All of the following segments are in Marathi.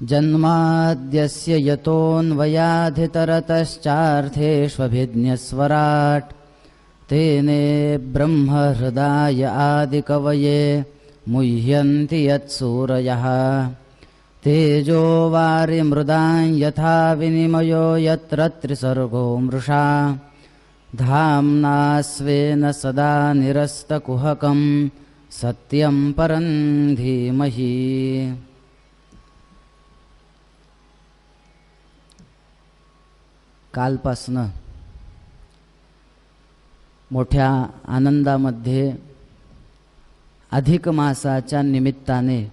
जन्माद्यस्य यतोऽन्वयाधितरतश्चार्थेष्वभिज्ञस्वराट् तेने ब्रह्महृदाय आदिकवये मुह्यन्ति यत्सूरयः तेजो वारिमृदां यथा विनिमयो यत्र त्रिसर्गो मृषा धाम्ना स्वेन सदा निरस्तकुहकं सत्यं परं धीमहि। कालपासनं मोठ्या आनंदामध्ये अधिक मासाच्या निमित्ताने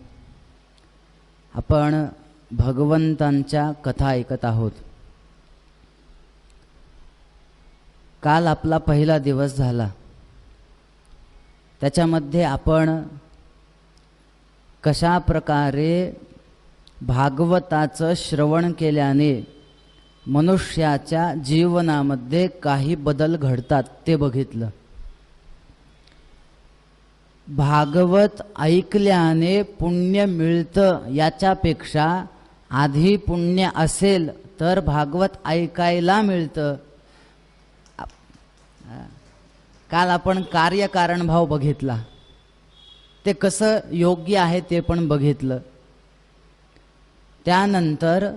आपण भगवंतांच्या कथा ऐकत आहोत। काल आपला पहिला दिवस झाला, त्याच्यामध्ये आपण कशा प्रकारे भागवताचं श्रवण केल्याने मनुष्याच्या जीवनामध्ये काही बदल घडतात ते बघितलं। भागवत ऐकल्याने पुण्य मिळतं याच्यापेक्षा आधी पुण्य असेल तर भागवत ऐकायला मिळतं। काल आपण कार्यकारण भाव बघितला, ते कसं योग्य आहे ते पण बघितलं। त्यानंतर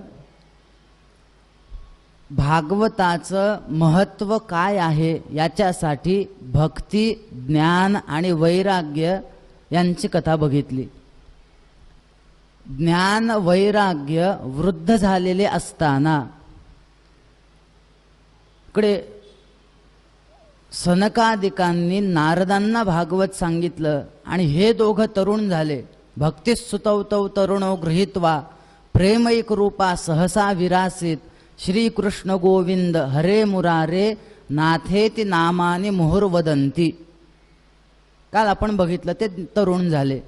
भागवताचं महत्त्व काय आहे याच्यासाठी भक्ती, ज्ञान आणि वैराग्य यांची कथा बघितली। ज्ञान वैराग्य वृद्ध झालेले असताना इकडे सनकादिकांनी नारदांना भागवत सांगितलं आणि हे दोघं तरुण झाले। भक्तिस्तुतौ तरुणो गृहीत्वा प्रेमैक रूपा सहसा विरासित श्रीकृष्ण गोविंद हरे मुरारे नाथेति नामानि मुहुर्वदंती। काल आपण बघितलं ते तरुण झाले।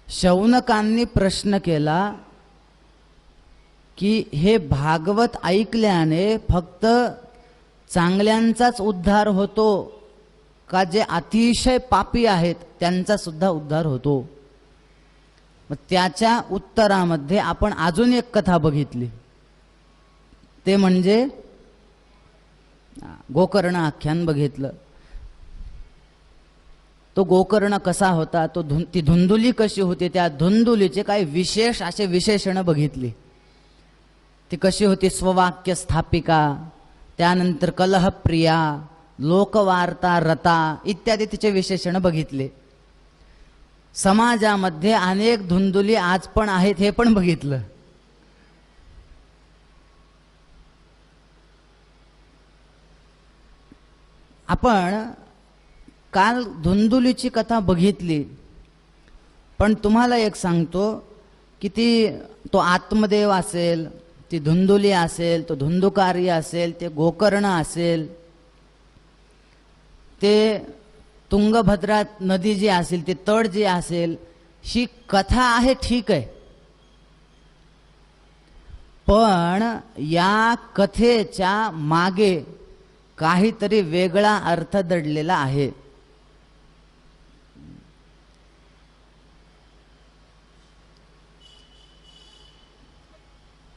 शौनकांनी प्रश्न केला की हे भागवत ऐकल्याने फक्त चांगल्यांचाच उद्धार होतो का जे अतिशय पापी आहेत त्यांचा सुद्धा उद्धार होतो? मग त्याच्या उत्तरामध्ये आपण अजून एक कथा बघितली, ते म्हणजे गोकर्ण आख्यान बघितलं। तो गोकर्ण कसा होता, ती धुंदुली कशी होती, त्या धुंदुलीचे काही विशेष असे विशेषण बघितली। ती कशी होती, स्ववाक्य स्थापिका, त्यानंतर कलहप्रिया, लोकवार्ता रता इत्यादी तिचे विशेषण बघितले। समाजामध्ये अनेक धुंदुली आज पण आहेत हे पण बघितलं। आपण काल धुंदुलीची कथा बघितली, पण तुम्हाला एक सांगतो की तो आत्मदेव असेल, ती धुंदुली असेल, तो धुंदुकारी असेल, ते गोकर्ण असेल, ते तुंगभद्रा नदी जी असेल, ते तळ जी असेल, ही कथा आहे ठीक आहे, पण या कथेच्या मागे काहीतरी वेगळा अर्थ दडलेला आहे।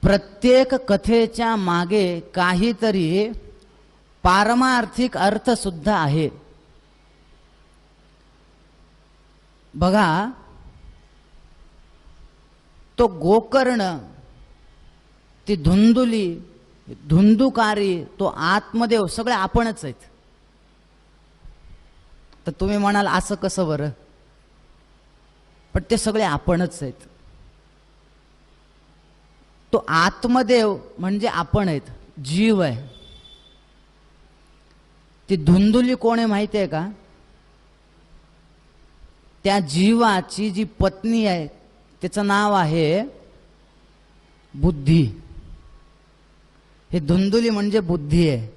प्रत्येक कथेच्या मागे काहीतरी पारमार्थिक अर्थ सुद्धा आहे। बघा, तो गोकर्ण, ती धुंदुली, धुंदुकारी, तो आत्मदेव सगळे आपणच आहेत। तर तुम्ही म्हणाल असं कसं बरं, पण ते सगळे आपणच आहेत। तो आत्मदेव म्हणजे आपण आहेत, जीव आहे। ती धुंदुली कोण आहे माहिती आहे का? त्या जीवाची जी पत्नी आहे त्याचं नाव आहे बुद्धी। हे धुंदुली म्हणजे बुद्धी आहे।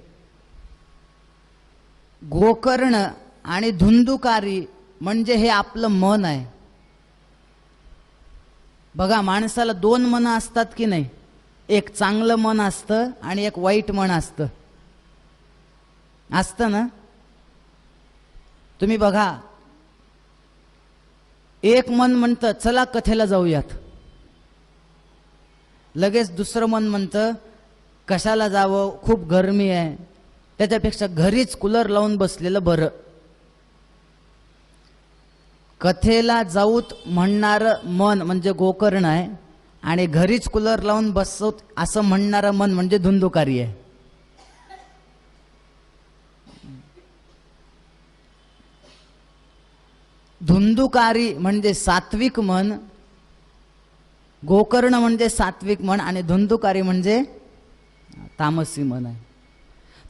गोकर्ण आणि धुंदुकारी म्हणजे हे आपलं मन आहे। बघा, माणसाला दोन मन असतात की नाही, एक चांगलं मन असतं आणि एक वाईट मन असतं, असतं ना? तुम्ही बघा, एक मन म्हणतं चला कथेला जाऊयात, लगेच दुसरं मन म्हणतं कशाला जावं, खूप गरमी आहे, त्याच्यापेक्षा घरीच कूलर लावून बसलेलं बरं. कथेला जाऊत म्हणणारं मन म्हणजे गोकर्ण आहे आणि घरीच कूलर लावून बसवत असं म्हणणारं मन म्हणजे धुंदुकारी आहे. धुंदुकारी म्हणजे सात्विक मन, गोकर्ण म्हणजे सात्विक मन आणि धुंदुकारी म्हणजे तामसी मन आहे.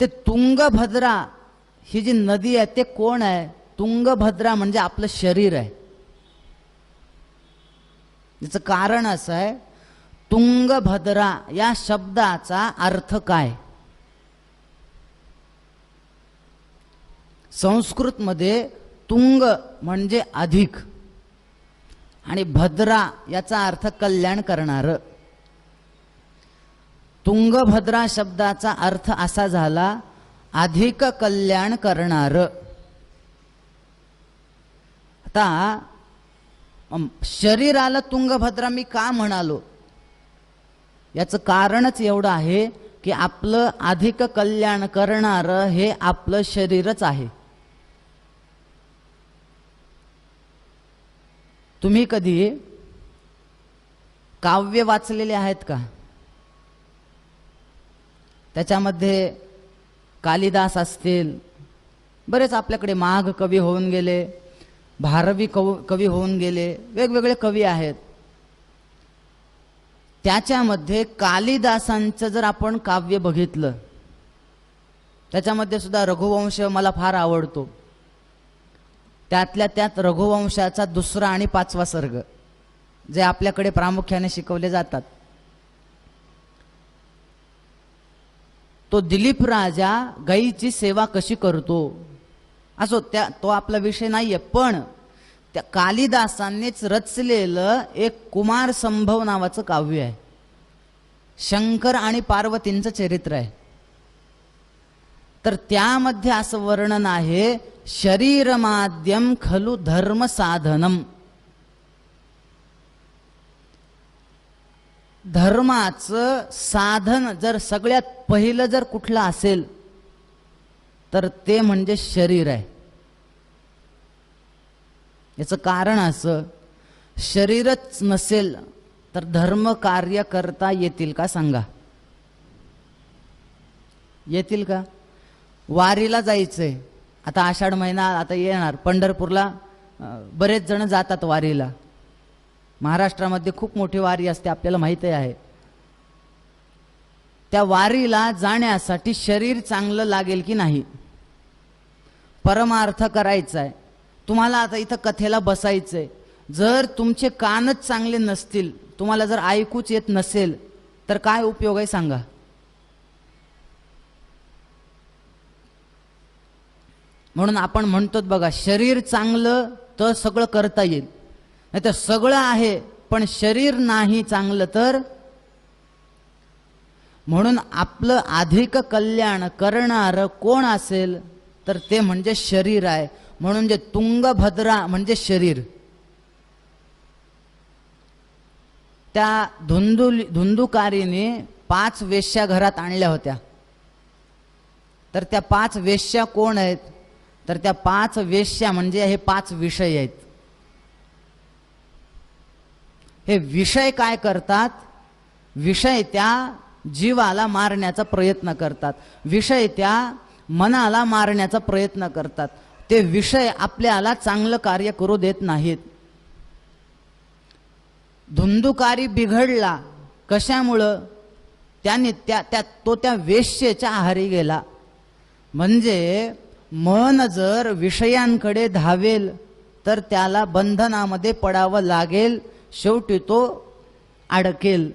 ते तुंगभद्रा ही जी नदी आहे ते कोण आहे? तुंगभद्रा म्हणजे आपलं शरीर आहे. याचं कारण असं आहे, तुंगभद्रा या शब्दाचा अर्थ काय? संस्कृतमध्ये तुंग म्हणजे अधिक आणि भद्रा याचा अर्थ कल्याण करणारं. तुंगभद्रा शब्दाचा अर्थ असा झाला अधिक कल्याण करणारं. आता शरीराला तुंगभद्रा मी का म्हणालो, याचं कारणच एवढं आहे की आपलं अधिक कल्याण करणारं हे आपलं शरीरच आहे. तुम्ही कधी काव्य वाचलेले आहेत का? त्याच्यामध्ये कालिदास असतील, बरेच आपल्याकडे माघ कवी होऊन गेले, भारवी कवी होऊन गेले, वेगवेगळे कवी आहेत. त्याच्यामध्ये कालिदासांचं जर आपण काव्य बघितलं, त्याच्यामध्ये सुद्धा रघुवंश मला फार आवडतो. त्यातल्या त्यात रघुवंशाचा 2रा आणि 5वा सर्ग जे आपल्याकडे प्रामुख्याने शिकवले जातात. तो दिलीप राजा गाईची सेवा कशी करतो, असो तो आपला विषय नाहीये, पण त्या कालिदासांनीच रचलेलं एक कुमार संभव नावाचं काव्य आहे. शंकर आणि पार्वतींचं चरित्र आहे. तर त्यामध्ये असं वर्णन आहे, शरीर माध्यम खलु धर्म साधनम. धर्माचं साधन जर सगळ्यात पहिलं जर कुठलं असेल तर ते म्हणजे शरीर आहे. याचं कारण असं, शरीरच नसेल तर धर्म कार्य करता येतील का सांगा? येतील का? वारीला जायचंय, आता आषाढ महिना आता येणार, पंढरपूरला बरेच जण जातात वारीला. महाराष्ट्रामध्ये खूप मोठी वारी असते, आपल्याला माहिती आहे. त्या वारीला जाण्यासाठी शरीर चांगलं लागेल की नाही? परमार्थ करायचा आहे तुम्हाला. आता इथं कथेला बसायचंय, जर तुमचे कानच चांगले नसतील, तुम्हाला जर ऐकूच येत नसेल तर काय उपयोग आहे सांगा? म्हणून आपण म्हणतो बघा, शरीर चांगलं तर सगळं करता येईल, नाही तर सगळं आहे पण शरीर नाही चांगलं तर. म्हणून आपलं अधिक कल्याण करणारं कोण असेल तर ते म्हणजे शरीर आहे. म्हणून जे तुंगभद्रा म्हणजे शरीर. त्या धुंदुकारीने 5 वेश्या घरात आणल्या होत्या. तर त्या 5 वेश्या कोण आहेत? तर त्या 5 वेश्या म्हणजे हे 5 विषय आहेत. हे विषय काय करतात? विषय त्या जीवाला मारण्याचा प्रयत्न करतात, विषय त्या मनाला मारण्याचा प्रयत्न करतात. ते विषय आपल्याला चांगलं कार्य करू देत नाहीत. धुंदुकारी बिघडला कशामुळं? त्याने त्या वेश्येच्या आहारी गेला. म्हणजे मन जर विषयांकडे धावेल तर त्याला बंधनामध्ये पडावं लागेल, शेवटी तो अडकेल.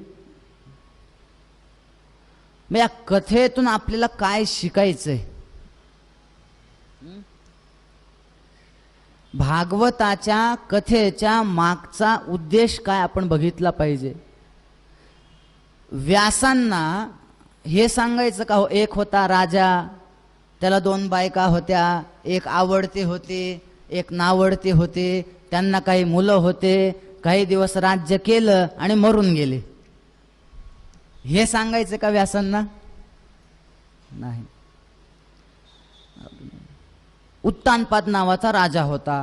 मग या कथेतून आपल्याला काय शिकायचंय? भागवताच्या कथेच्या मागचा उद्देश काय आपण बघितला पाहिजे. व्यासांना हे सांगायचं का, हो एक होता राजा, त्याला 2 बायका होत्या, एक आवडते होते एक नावडते होते, त्यांना काही मुलं होते, काही दिवस राज्य केलं आणि मरून गेले. हे सांगायचं का व्यासांना? नाही. उत्तानपाद नावाचा राजा होता,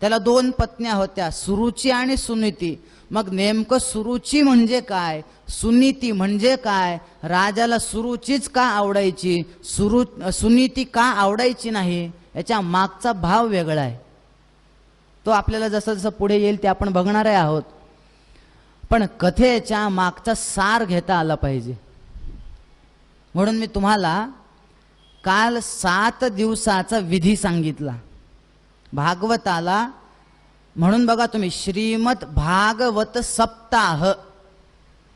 त्याला 2 पत्न्या होत्या, सुरुची आणि सुनीती. मग नेमकं सुरुची म्हणजे काय, सुनीती म्हणजे काय? राजाला सुरुचीच का आवडायची, सुनीती का आवडायची नाही, याच्या मागचा भाव वेगळा आहे. तो आपल्याला जसं जसं पुढे येईल ते आपण बघणार आहोत. पण कथेच्या मागचा सार घेता आला पाहिजे. म्हणून मी तुम्हाला काल 7 दिवसाचा विधी सांगितला भागवताला. म्हणून बघा तुम्ही, श्रीमद भागवत सप्ताह.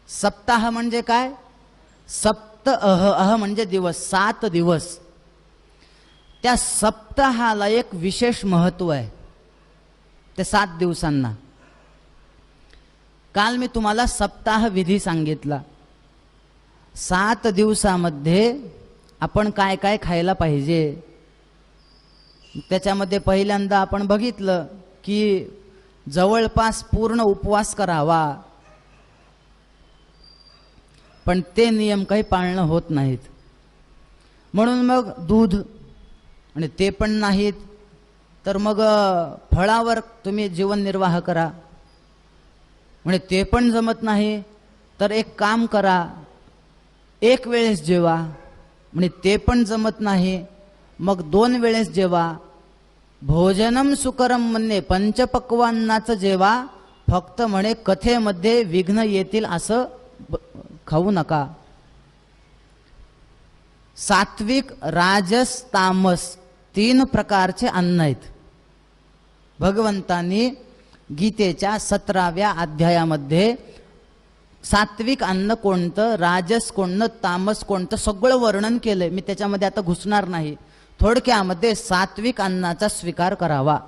सप्ताह म्हणजे काय? सप्त अह म्हणजे दिवस, 7 दिवस. त्या सप्ताहाला एक विशेष महत्व आहे, ते 7 दिवसांना. काल मी तुम्हाला सप्ताह विधी सांगितला. 7 दिवसामध्ये आपण काय काय खायला पाहिजे. त्याच्यामध्ये पहिल्यांदा आपण बघितलं की जवळपास पूर्ण उपवास करावा, पण ते नियम काही पाळणं होत नाहीत. म्हणून मग दूध, आणि ते पण नाहीत तर मग फळावर तुम्ही जीवननिर्वाह करा. म्हणजे ते पण जमत नाही तर एक काम करा, एक वेळेस जेवा. म्हणजे ते पण जमत नाही मग 2 वेळेस जेवा. भोजनम सुकरम म्हणणे, पंचपक्वान्नाचं जेवा, फक्त म्हणे कथेमध्ये विघ्न येतील असं खाऊ नका. सात्विक, राजस, तामस 3 प्रकारचे अन्न आहेत. भगवंतांनी गीतेच्या 17व्या अध्यायामध्ये सात्विक अन्न कोणतं, राजस कोणतं, तामस कोणतं सगळं वर्णन केलंय. मी त्याच्यामध्ये आता घुसणार नाही. थोडक्यामध्ये सात्विक अन्नाचा स्वीकार करावा.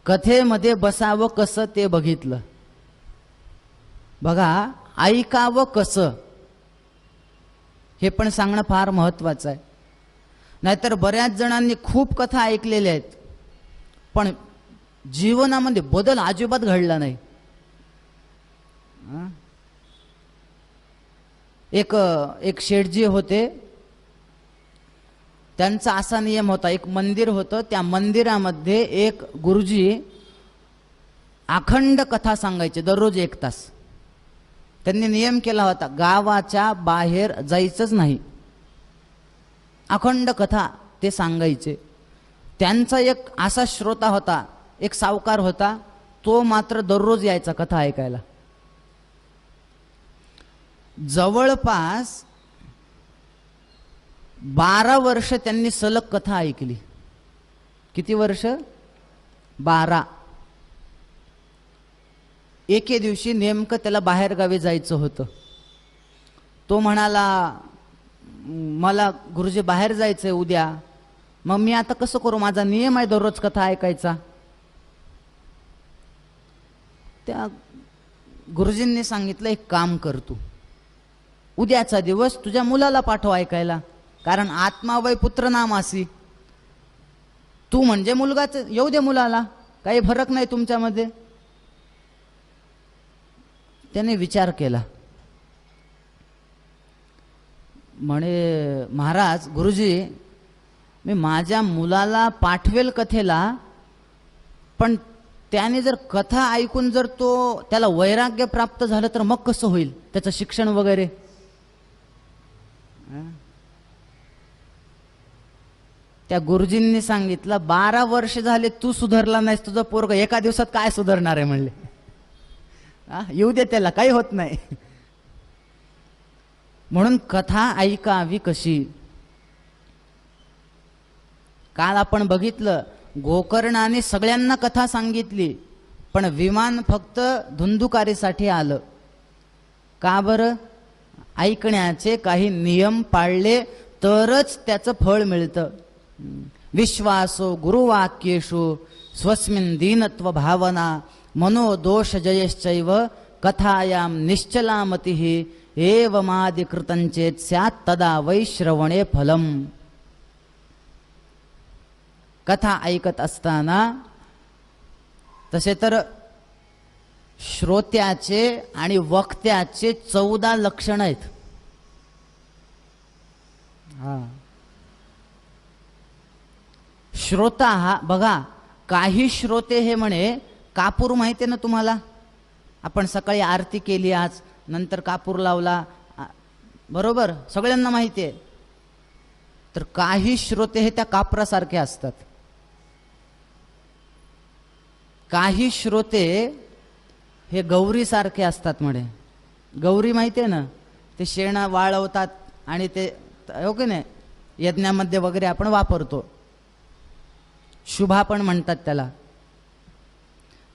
कथेमध्ये बसावं कसं ते बघितलं. बघा, ऐकावं कसं हे पण सांगणं फार महत्वाचं आहे. नाहीतर बऱ्याच जणांनी खूप कथा ऐकलेल्या आहेत पण जीवनामध्ये बदल अजिबात घडला नाही. एक शेठजी होते, त्यांचा असा नियम होता, एक मंदिर होतं, त्या मंदिरामध्ये एक गुरुजी अखंड कथा सांगायचे दररोज 1 तास. त्यांनी नियम केला होता, गावाच्या बाहेर जायचंच नाही, अखंड कथा ते सांगायचे. त्यांचा एक असा श्रोता होता, एक सावकार होता, तो मात्र दररोज यायचा कथा ऐकायला. जवळपास 12 वर्ष त्यांनी सलग कथा ऐकली. किती वर्ष? 12. एके दिवशी नेमकं त्याला बाहेर गावी जायचं होतं. तो म्हणाला, मला गुरुजी बाहेर जायचंय उद्या, मग मी आता कसं करू, माझा नियम आहे दररोज कथा ऐकायचा. त्या गुरुजींनी सांगितलं, एक काम कर, तू उद्याचा दिवस तुझ्या मुलाला पाठव ऐकायला, कारण आत्मा वै पुत्र नामासी. तू म्हणजे मुलगाच, येऊ दे मुलाला, काही फरक नाही तुमच्यामध्ये. त्याने विचार केला, म्हणे महाराज, गुरुजी, मी माझ्या मुलाला पाठवेल कथेला, पण त्याने जर कथा ऐकून जर त्याला वैराग्य प्राप्त झालं तर मग कसं होईल, त्याचं शिक्षण वगैरे. त्या गुरुजींनी सांगितलं, 12 वर्ष झाले तू सुधारला नाहीस, तुझं पोरग एका दिवसात काय सुधारणार आहे म्हणले. येऊ दे त्याला, काही होत नाही. म्हणून कथा ऐकावी कशी. काल आपण बघितलं, गोकर्णाने सगळ्यांना कथा सांगितली, पण विमान फक्त धुंदुकारीसाठी आलं. का बरं? ऐकण्याचे काही नियम पाळले तरच त्याचं फळ मिळतं. विश्वासो गुरुवाक्येषु स्वस्मिन् दीनत्व भावना मनोदोष जयश्चैव कथायां निश्चला मतिः एवमादिकृतञ्चेत् स्यात् तदा वै श्रवणे फलम. कथा ऐकत असताना, तसे तर श्रोत्याचे आणि वक्त्याचे 14 लक्षण आहेत. श्रोता हा बघा, काही श्रोते हे म्हणे कापूर माहिती आहे ना तुम्हाला, आपण सकाळी आरती केली आज, नंतर कापूर लावला, बरोबर, सगळ्यांना माहिती आहे. तर काही श्रोते हे त्या कापरासारखे असतात. काही श्रोते हे गौरीसारखे असतात म्हणे. गौरी माहिती आहे ना, ते शेणा वाळवतात आणि ते हो की नाही, यज्ञामध्ये वगैरे आपण वापरतो, शुभा पण म्हणतात त्याला.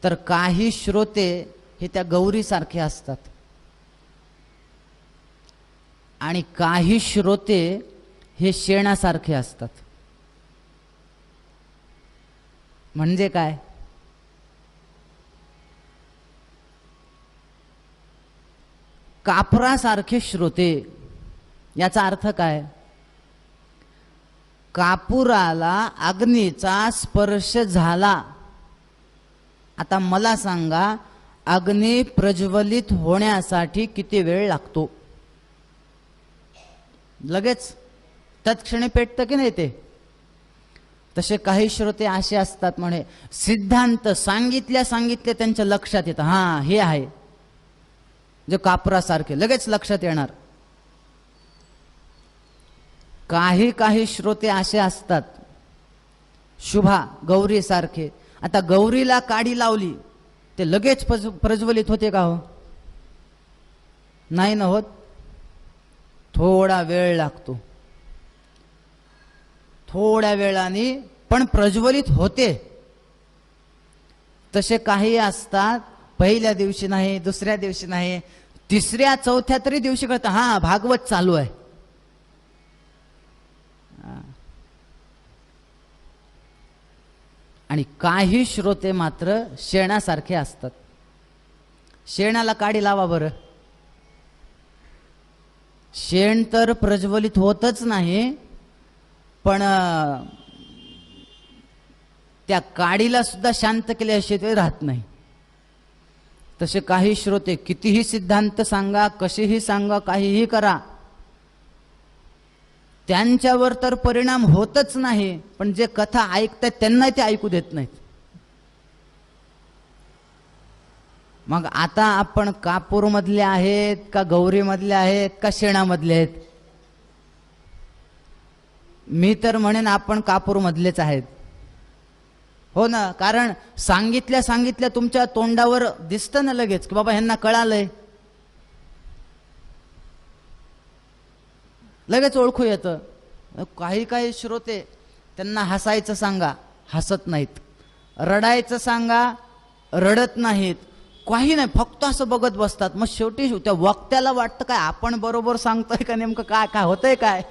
तर काही श्रोते हे त्या गौरीसारखे असतात आणि काही श्रोते हे शेणासारखे असतात. म्हणजे काय? कापरासारखे श्रोते, याचा अर्थ काय? कापुराला अग्नीचा स्पर्श झाला, आता मला सांगा, अग्नी प्रज्वलित होण्यासाठी किती वेळ लागतो? लगेच तत्क्षणी पेटतं की नाही ते? तसे काही श्रोते असे असतात म्हणे, सिद्धांत सांगितल्या त्यांच्या लक्षात येतं, हा हे आहे, जे कापरासारखे लगेच लक्षात येणार. काही श्रोते असे असतात शुभा गौरी सारखे. आता गौरीला काडी लावली ते लगेच प्रज्वलित होते का हो? नाही ना होत, थोडा वेळ लागतो. थोड्या वेळाने पण प्रज्वलित होते. तसे काही असतात, पहिल्या दिवशी नाही, दुसऱ्या दिवशी नाही, तिसऱ्या चौथ्या तरी दिवशी कळतं, हा भागवत चालू आहे. आणि काही श्रोते मात्र शेणासारखे असतात. शेणाला काडी लावा बरं, शेण तर प्रज्वलित होतच नाही, पण त्या काडीला सुद्धा शांत केल्याशिवाय ते राहत नाही. तसे काही श्रोते कितीही सिद्धांत सांगा, कशीही सांगा, काहीही करा, त्यांच्यावर तर परिणाम होतच नाही, पण जे कथा ऐकतात त्यांना ते ऐकू देत नाहीत. मग आता आपण कापूर मधले आहेत का गौरी मधले आहेत का शेणामधले आहेत? मी तर म्हणेन आपण कापूर मधलेच आहेत. हो ना, कारण सांगितल्या तुमच्या तोंडावर दिसतं ना लगेच की बाबा ह्यांना कळालंय, लगेच ओळखू येतं. काही श्रोते त्यांना हसायचं सांगा, हसत नाहीत, रडायचं सांगा, रडत नाहीत, काही नाही, फक्त असं बघत बसतात. मग शेवटी त्या वक्त्याला वाटतं काय आपण बरोबर सांगतोय का, नेमकं काय काय होतंय काय?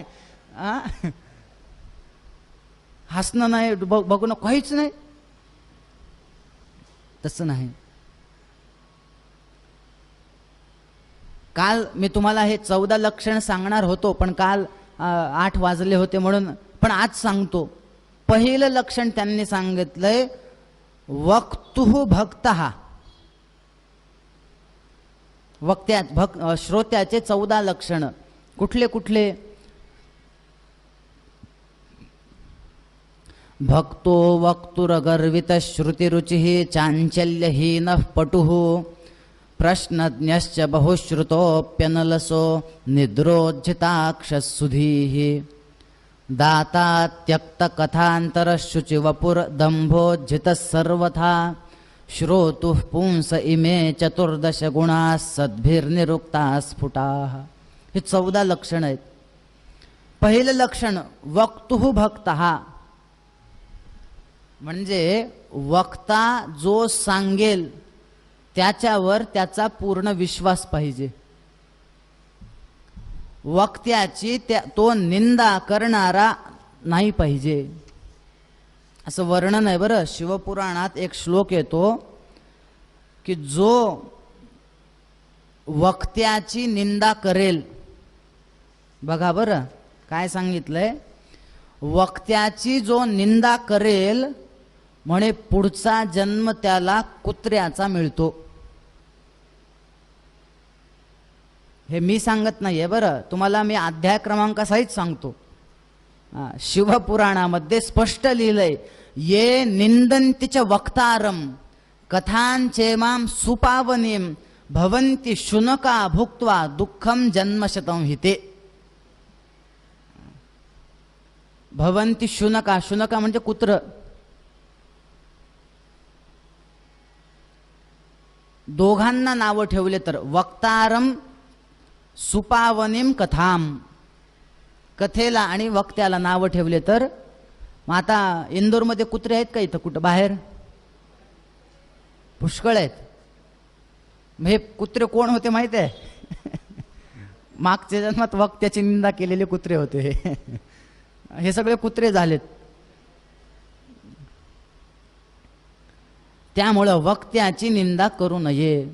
हसणं नाही, बघणं काहीच नाही. तसं नाही. काल मी तुम्हाला हे 14 लक्षण सांगणार होतो, पण काल 8 वाजले होते म्हणून, पण आज सांगतो. पहिलं लक्षण त्यांनी सांगितलंय वक्तुः भक्तः. श्रोत्याचे 14 लक्षण कुठले कुठले? भक्तो वक्तुरगर्वित श्रुतिरुचिः चांचल्यहीनः पटुः प्रश्नज्ञश्च बहुश्रुतोऽप्यनलसो निद्रोज्झिताक्षसुधीः दाता त्यक्तकथान्तरशुचिवपुर्दम्भोज्झितः सर्वथा श्रोतुः पुंस इमे 14 गुणाः सद्भिर्निरुक्ताः स्फुटाः. हे 14 लक्षण आहेत. पहिलं लक्षण वक्तुः भक्तः, म्हणजे वक्ता जो सांगेल त्याच्यावर त्याचा पूर्ण विश्वास पाहिजे. वक्त्याची तो निंदा करणारा नाही पाहिजे, असं वर्णन आहे बरं. शिवपुराणात एक श्लोक येतो की जो वक्त्याची निंदा करेल, बघा बरं काय सांगितलंय, वक्त्याची जो निंदा करेल म्हणे पुढचा जन्म त्याला कुत्र्याचा मिळतो. हे मी सांगत नाहीये बरं, तुम्हाला मी अध्याय क्रमांकासहित सांगतो. शिवपुराणामध्ये स्पष्ट लिहिलंय, ये निंदन्ति च वक्तारम कथांचेमाम सुपावनीम भवन्ति शुनका भुक्त्वा दुःखम जन्मशतं हिते. भवन्ति शुनका, शुनका म्हणजे कुत्र. दोघांना नावं ठेवले तर वक्तारम सुपावनीम कथाम, कथेला आणि वक्त्याला नावं ठेवले तर. मग आता इंदोरमध्ये कुत्रे आहेत का इथं कुठं बाहेर? पुष्कळ आहेत. हे कुत्रे कोण होते माहिती आहे? मागच्या जन्मात वक्त्याची निंदा केलेले कुत्रे होते हे सगळे कुत्रे झालेत. त्यामुळं वक्त्याची निंदा करू नये.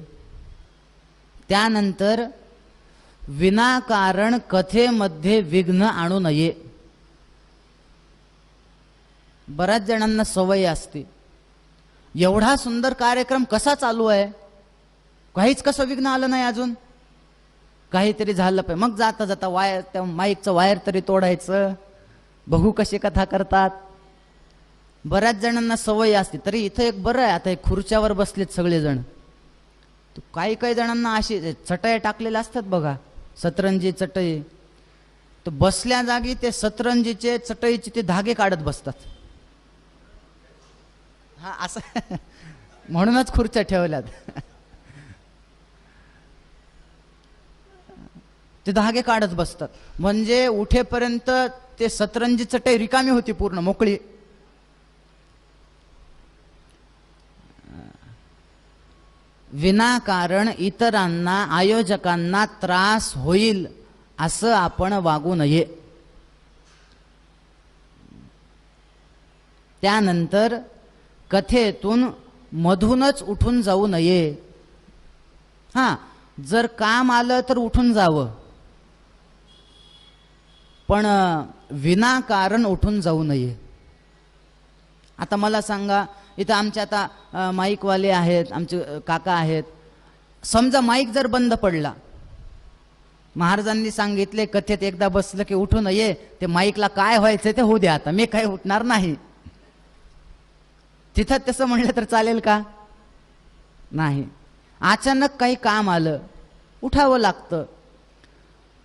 त्यानंतर विनाकारण कथेमध्ये विघ्न आणू नये. बऱ्याच जणांना सवय असते, एवढा सुंदर कार्यक्रम कसा चालू आहे, काहीच कसं विघ्न आलं नाही अजून, काहीतरी झालं पाहिजे. मग जाता जाता वायर, त्या माईकचं वायर तरी तोडायचं, बघू कशी कथा करतात. बऱ्याच जणांना सवय असते. तरी इथं एक बरं आहे, आता एक खुर्च्यावर बसलेत सगळेजण. काही काही जणांना अशी चटई टाकलेल्या असतात बघा, सतरंजी चटई. तर बसल्या जागी ते सतरंजीचे चटईचे ते धागे काढत बसतात. हा असं म्हणूनच खुर्च्या ठेवल्यात. ते धागे काढत बसतात, म्हणजे उठेपर्यंत ते सतरंजी चटई रिकामी होती, पूर्ण मोकळी. विनाकारण इतरांना, आयोजकांना त्रास होईल असं आपण वागू नये. त्यानंतर कथेतून मधूनच उठून जाऊ नये. हां, जर काम आलं तर उठून जावं, पण विनाकारण उठून जाऊ नये. आता मला सांगा, इथं आमचे आता माईकवाले आहेत, आमचे काका आहेत. समजा माईक जर बंद पडला, महाराजांनी सांगितले कथेत एकदा बसलं की उठू नये. ते माईकला काय व्हायचं ते होऊ द्या, आता मी काही उठणार नाही. तिथं तसं म्हणलं तर चालेल का? नाही. अचानक काही काम आलं, उठावं लागतं,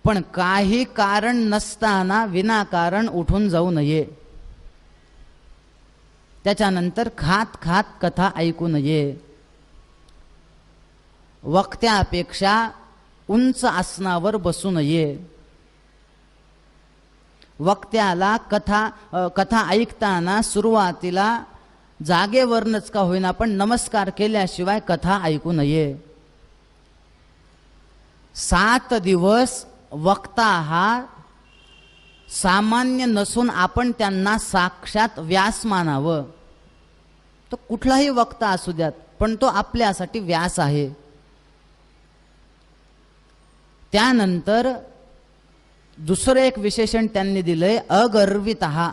पण काही कारण नसताना विनाकारण उठून जाऊ नये. त्याच्यानंतर खात खात कथा ऐकू नये. वक्त्यापेक्षा उंच आसनावर बसू नये. वक्त्याला कथा ऐकताना सुरुवातीला जागेवरनच का होईना पण नमस्कार केल्याशिवाय कथा ऐकू नये. 7 दिवस वक्ता हा सामान्य नसून आपण त्यांना साक्षात व्यास मानावं. तो कुठलाही वक्ता असू द्यात, पण तो आपल्यासाठी व्यास आहे. त्यानंतर दुसरं एक विशेषण त्यांनी दिलंय, अगर्वितः.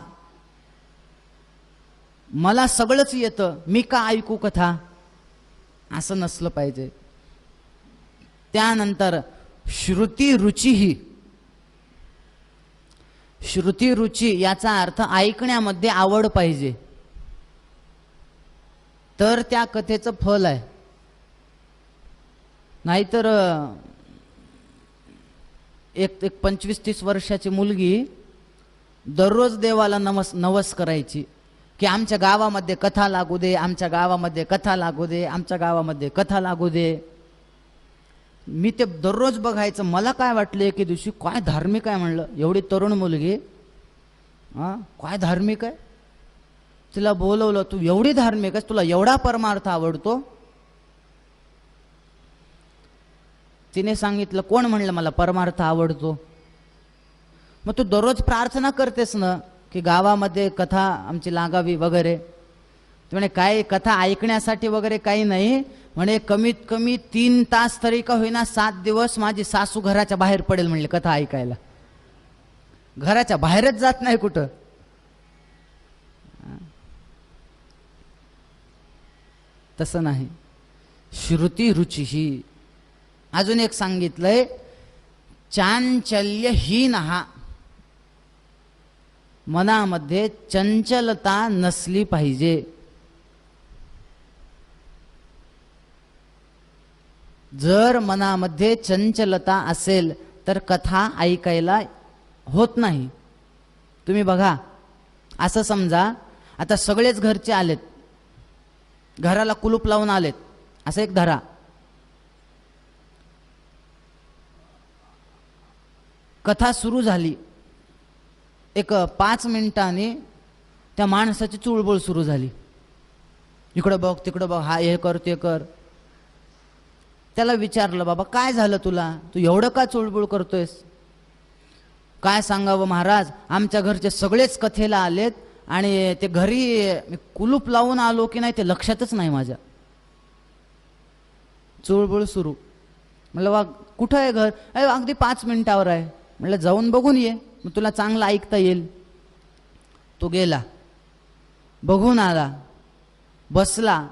मला सगळंच येतं, मी का ऐकू कथा, असं नसलं पाहिजे. त्यानंतर श्रुती रुचीही. श्रुती रुची याचा अर्थ ऐकण्यामध्ये आवड पाहिजे, तर त्या कथेचं फल आहे. नाहीतर एक 25-30 वर्षाची मुलगी दररोज देवाला नवस करायची की आमच्या गावामध्ये कथा लागू दे, आमच्या गावामध्ये कथा लागू दे, आमच्या गावामध्ये कथा लागू दे. मी ते दररोज बघायचं. मला काय वाटलं एके दिवशी, काय धार्मिक आहे म्हणलं, एवढी तरुण मुलगी, काय धार्मिक आहे. तिला बोलवलं, तू एवढी धार्मिक आहेस, तुला एवढा परमार्थ आवडतो. तिने सांगितलं, कोण म्हणलं मला परमार्थ आवडतो. मग तू दररोज प्रार्थना करतेस ना की गावामध्ये कथा आमची लागावी वगैरे. म्हणे काय कथा ऐकण्यासाठी वगैरे काही नाही म्हणे, कमीत कमी 3 तास तरी का होईना 7 दिवस माझी सासू घराच्या बाहेर पडेल म्हणले कथा ऐकायला. घराच्या बाहेरच जात नाही कुठं. तसं नाही. श्रुती रुची ही. अजून एक सांगितलंय, चांचल्यहीन, मनामध्ये चंचलता नसली पाहिजे. जर मनामध्ये चंचलता असेल तर कथा ऐकायला होत नाही. तुम्ही बघा, असं समजा आता सगळेच घरचे आलेत, घराला कुलूप लावून आलेत, असं एक धरा. कथा सुरू झाली, एक 5 मिनिटांनी त्या माणसाची चुळबुळ सुरू झाली. इकडं बघ, तिकडं बघ, हा हे कर ते कर. त्याला विचारलं, बाबा काय झालं तुला, तू एवढं का चुळबुळ करतोयस? काय सांगावं महाराज, आमच्या घरचे सगळेच कथेला आलेत आणि ते घरी मी कुलूप लावून आलो की नाही ते लक्षातच नाही माझ्या. चुळबुळ सुरू. म्हणलं वा कुठं आहे घर? अगदी 5 मिनिटावर आहे. म्हणलं जाऊन बघून ये, मग तुला चांगलं ऐकता येईल. तो गेला, बघून आला, बसला.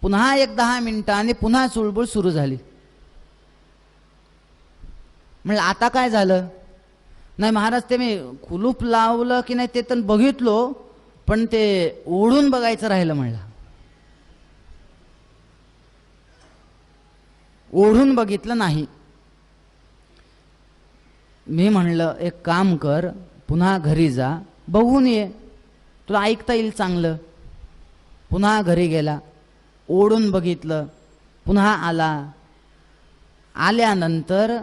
पुन्हा एक 10 मिनिटांनी पुन्हा चुळबुळ सुरू झाली. म्हणलं आता काय झालं? नाही महाराज, ते मी कुलूप लावलं की नाही ते तर बघितलो, पण ते ओढून बघायचं राहिलं. म्हणलं ओढून बघितलं नाही. मी म्हणलं एक काम कर, पुन्हा घरी जा, बघून ये, तुला ऐकता येईल चांगलं. पुन्हा घरी गेला, ओढून बघितलं, पुन्हा आला. आल्यानंतर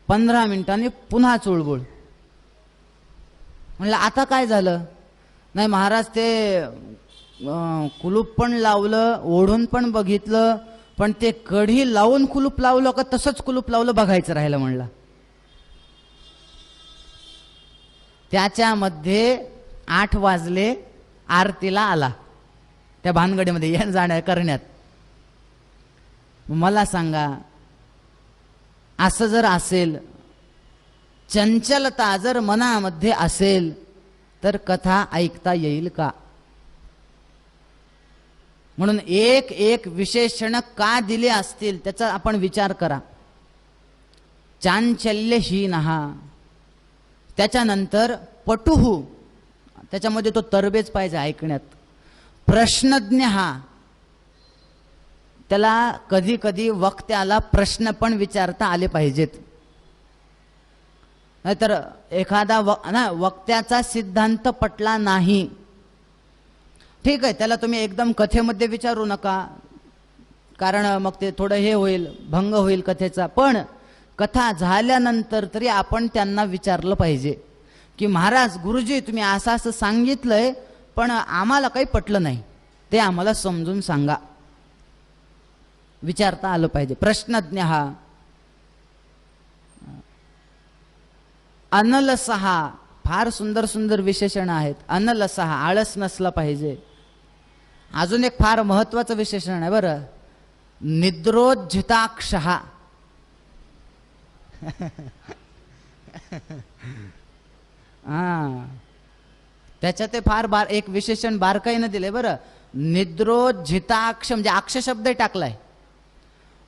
15 मिनिटांनी पुन्हा चुळबुळ. म्हणलं आता काय झालं? नाही महाराज, ते कुलूप पण लावलं, ओढून पण बघितलं, पण ते कढी लावून कुलूप लावलं का तसंच कुलूप लावलं बघायचं राहिलं. म्हणलं त्याच्यामध्ये 8 वाजले, आरतीला आला, त्या भानगडीमध्ये येण जाण्या करण्यात. मला सांगा, असं जर असेल, चंचलता जर मनामध्ये असेल, तर कथा ऐकता येईल का? म्हणून एक एक विशेषण का दिले असतील त्याचा आपण विचार करा. चांचल्यहीन, त्याच्यानंतर पटुहू, त्याच्यामध्ये तो तरबेज पाहिजे ऐकण्यात. प्रश्नज्ञ, त्याला कधी कधी वक्त्याला प्रश्न पण विचारता आले पाहिजेत. नाहीतर एखादा वक्त्याचा सिद्धांत पटला नाही, ठीक आहे, त्याला तुम्ही एकदम कथेमध्ये विचारू नका, कारण मग ते थोडं हे होईल, भंग होईल कथेचा. पण कथा झाल्यानंतर तरी आपण त्यांना विचारलं पाहिजे की महाराज, गुरुजी, तुम्ही असं असं सांगितलंय, पण आम्हाला काही पटलं नाही, ते आम्हाला समजून सांगा. विचारता आलं पाहिजे. प्रश्नज्ञ. अनलसहा, फार सुंदर सुंदर विशेषण आहेत. अनलसहा, आळस नसला पाहिजे. अजून एक फार महत्वाचं विशेषण आहे बरं, निद्रोज्झिताक्ष. त्याच्यात ते फार एक विशेषण बारकाईनं दिले बरं. निद्रोज्झिताक्ष म्हणजे अक्ष शब्द टाकलाय,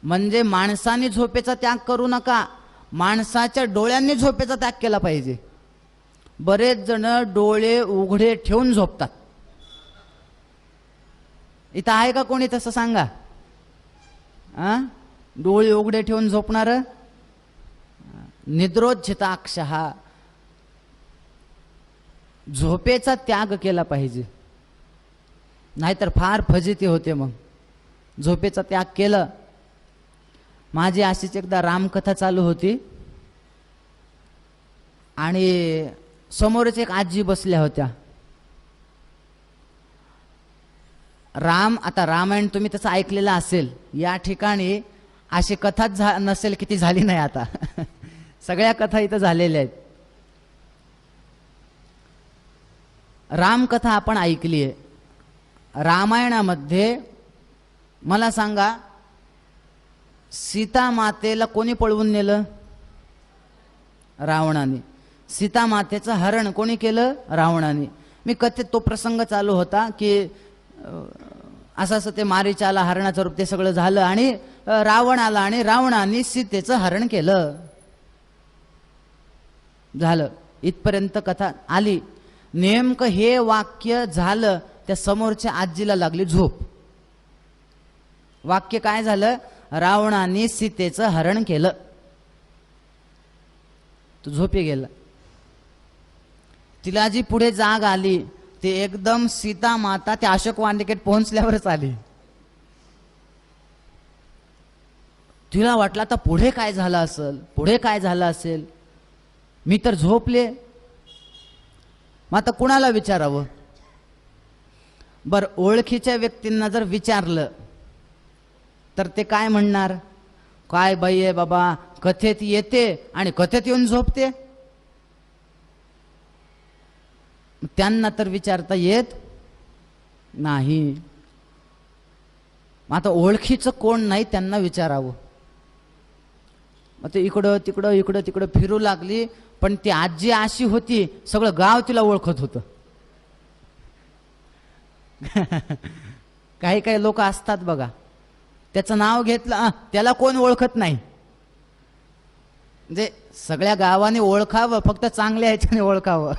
म्हणजे माणसाने झोपेचा त्याग करू नका, माणसाच्या डोळ्यांनी झोपेचा त्याग केला पाहिजे. बरेच जण डोळे उघडे ठेवून झोपतात. इथं आहे का कोणी तसं सांगा? डोळे उघडे ठेवून झोपणार? निद्रोज्झिताक्ष, झोपेचा त्याग केला पाहिजे, नाहीतर फार फजिती होते. मग झोपेचा त्याग केलं. माझी अशीच एकदा रामकथा चालू होती आणि समोरच एक आजी बसल्या होत्या. आता रामायण तुम्ही तसं ऐकलेलं असेल, या ठिकाणी अशी कथाच नसेल की ती झाली नाही. आता सगळ्या कथा इथं झालेल्या आहेत. रामकथा आपण ऐकली आहे. रामायणामध्ये मला सांगा, सीता मातेला कोणी पळवून नेलं? रावणाने. सीता मातेचं हरण कोणी केलं? रावणाने. मी कथेत तो प्रसंग चालू होता की असं असं ते मारीचाला हरणाचं रूप ते सगळं झालं आणि रावण आला आणि रावणाने सीतेचं हरण केलं. झालं, इथपर्यंत कथा आली. नेमकं हे वाक्य झालं, त्या समोरच्या आजीला लागली झोप. वाक्य काय झालं? रावणाने सीतेचं हरण केलं. तो झोपी गेला. तिला जी पुढे जाग आली ते एकदम सीता माता त्या अशोक वाटिकेत पोहोचल्यावरच आली. तिला वाटलं आता पुढे काय झालं असेल, पुढे काय झालं असेल. मी तर झोपले, मग आता कुणाला विचारावं? बर, ओळखीच्या व्यक्तींना जर विचारलं तर ते काय म्हणणार? काय बाई आहे बाबा, कथेत येते आणि कथेत येऊन झोपते. त्यांना तर विचारता येत नाही. मग आता ओळखीचं कोण नाही त्यांना विचारावं. मग ते इकडं तिकडं इकडं तिकडं फिरू लागली. पण ती आजी अशी होती, सगळं गाव तिला ओळखत होतं. काही काही लोक असतात बघा, त्याचं नाव घेतलं त्याला कोण ओळखत नाही. म्हणजे सगळ्या गावाने ओळखावं, फक्त चांगल्या ह्याच्याने ओळखावं.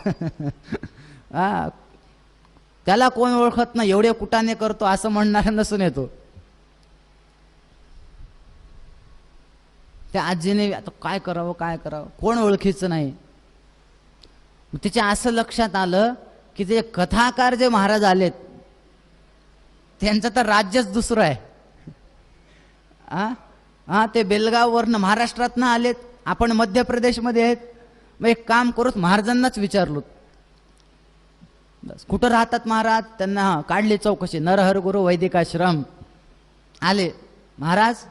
त्याला कोण ओळखत नाही, एवढे कुटाने करतो असं म्हणणारा नसून येतो. त्या आजीने आता काय करावं काय करावं, कोण ओळखीचं नाही. तिच्या असं लक्षात आलं की ते कथाकार जे महाराज आलेत त्यांचं तर राज्यच दुसरं आहे. ते बेलगाववरनं महाराष्ट्रातनं आलेत, आपण मध्य प्रदेशमध्ये आहेत. मग एक काम करूच, महाराजांनाच विचारलो बस कुठं राहतात महाराज. त्यांना काढली चौकशी, नरहर गुरु वैदिकाश्रम. आले, महाराज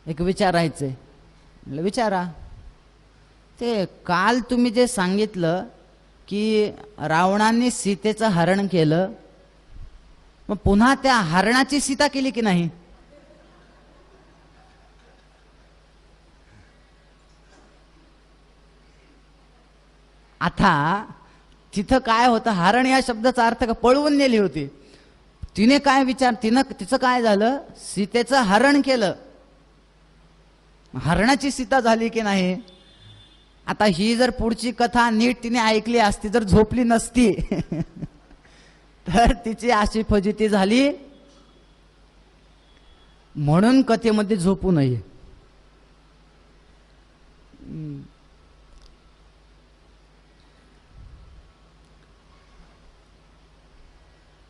एक विचारायचंय. म्हटलं विचारा. ते काल तुम्ही जे सांगितलं की रावणाने सीतेचं हरण केलं, मग पुन्हा त्या हरणाची सीता केली की नाही? आता तिथं काय होतं, हरण या शब्दाचा अर्थ का पळवून नेली होती. तिने काय विचार, तिचं काय झालं, सीतेचं हरण केलं, हरणाची सीता झाली की नाही? आता ही जर पुढची कथा नीट तिने ऐकली असती, जर झोपली नसती तर तिची अशी फजिती झाली. म्हणून कथेमध्ये झोपू नये.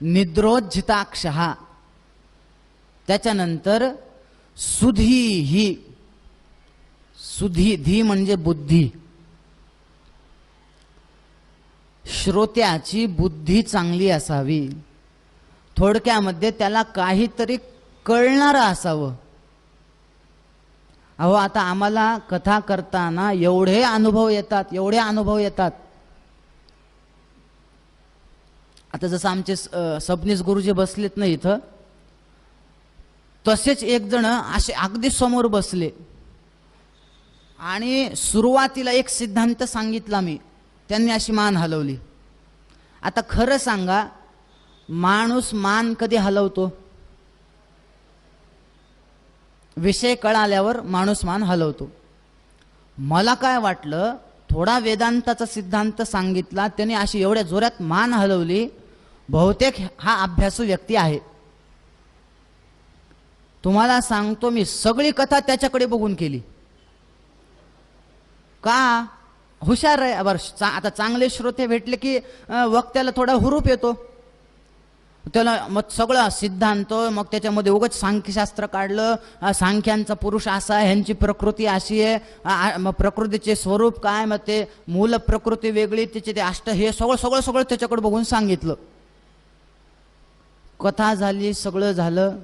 निद्रोज्झिताक्षः, त्याच्यानंतर सुधीही. सुधी, धी म्हणजे बुद्धी. श्रोत्याची बुद्धी चांगली असावी. थोडक्यामध्ये त्याला काहीतरी कळणारं असावं. अहो आता आम्हाला कथा करताना एवढे अनुभव येतात. आता जसं आमचे सबनीस गुरुजी बसलेत ना इथं, तसेच एक जण असे अगदी समोर बसले आणि सुरुवातीला एक सिद्धांत सांगितला मी, त्यांनी अशी मान हलवली. आता खरं सांगा, माणूस मान कधी हलवतो? विषय कळाल्यावर माणूस मान हलवतो. मला काय वाटलं, थोडा वेदांताचा सिद्धांत सांगितला, त्याने अशी एवढ्या जोरात मान हलवली, बहुतेक हा अभ्यासू व्यक्ती आहे. तुम्हाला सांगतो, मी सगळी कथा त्याच्याकडे बघून केली. का? हुशार आहे. बरं, आता चांगले श्रोते भेटले की वक्त्याला थोडा हुरूप येतो. त्याला मग सगळं सिद्धांत, मग त्याच्यामध्ये उगाच सांख्यशास्त्र काढलं. सांख्यांचा पुरुष असा आहे, ह्यांची प्रकृती अशी आहे, मग प्रकृतीचे स्वरूप काय, मग ते मूल प्रकृती वेगळी, त्याचे ते अष्ट, हे सगळं त्याच्याकडे बघून सांगितलं. कथा झाली, सगळं झालं.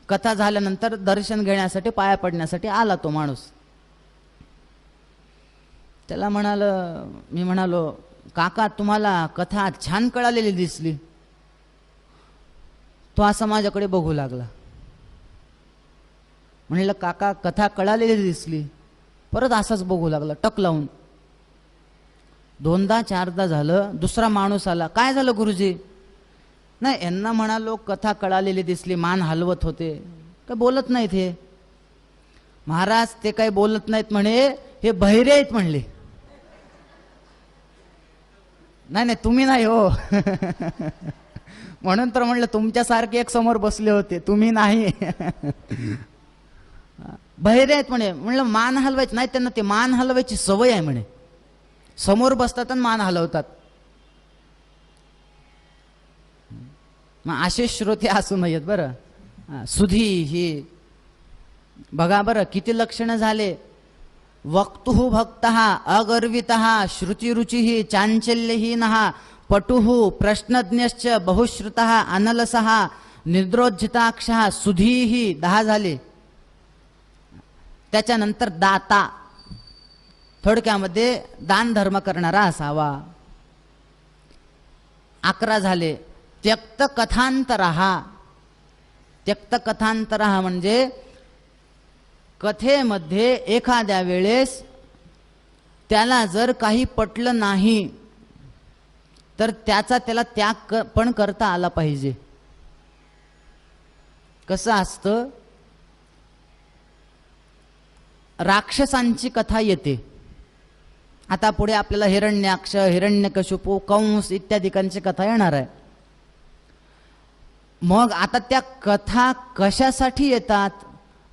कथा झाल्यानंतर दर्शन घेण्यासाठी, पाया पडण्यासाठी आला तो माणूस. त्याला मी म्हणालो, काका तुम्हाला कथा छान कळालेली दिसली. तो असा माझ्याकडे बघू लागला. म्हणलं काका कथा कळालेली दिसली. परत असाच बघू लागला टक लावून. 2दा 4दा झालं. दुसरा माणूस आला. काय झालं गुरुजी? नाही, यांना म्हणालो कथा कळालेली दिसली, मान हलवत होते, काय बोलत नाहीत हे. महाराज ते काही बोलत नाहीत म्हणे, हे बहिरे आहेत म्हणले. नाही नाही, तुम्ही नाही हो. म्हणून तर म्हणलं तुमच्यासारखे एक समोर बसले होते, तुम्ही नाही. बहिरे आहेत म्हणे. म्हणलं मान हलवायचं नाही, त्यांना ते मान हलवायची सवय आहे म्हणे. समोर बसतात आणि मान हलवतात. मग असे श्रोते असू नयेत बरं. सुधी ही बघा बरं किती लक्षणं झाले. वक्तुः भक्तः अगर्वितः श्रुतिरुचिः चांचल्यहीनः पटुः प्रश्नज्ञश्च बहुश्रुतः अनलसः निद्रोज्झिताक्षः सुधीः 10 झाले. त्याच्यानंतर दाता, थोडक्यामध्ये दान धर्म करणारा असावा. 11 झाले. त्यक्त कथांतरः. त्यक्त कथांतरः म्हणजे कथेमध्ये एखाद्या वेळेस त्याला जर काही पटलं नाही तर त्याला त्याग पण करता आला पाहिजे. कसं असतं, राक्षसांची कथा येते. आता पुढे आपल्याला हिरण्याक्ष, हिरण्यकशिपू, कंस इत्यादिकांची कथा येणार आहे. मग आता त्या कथा कशासाठी येतात?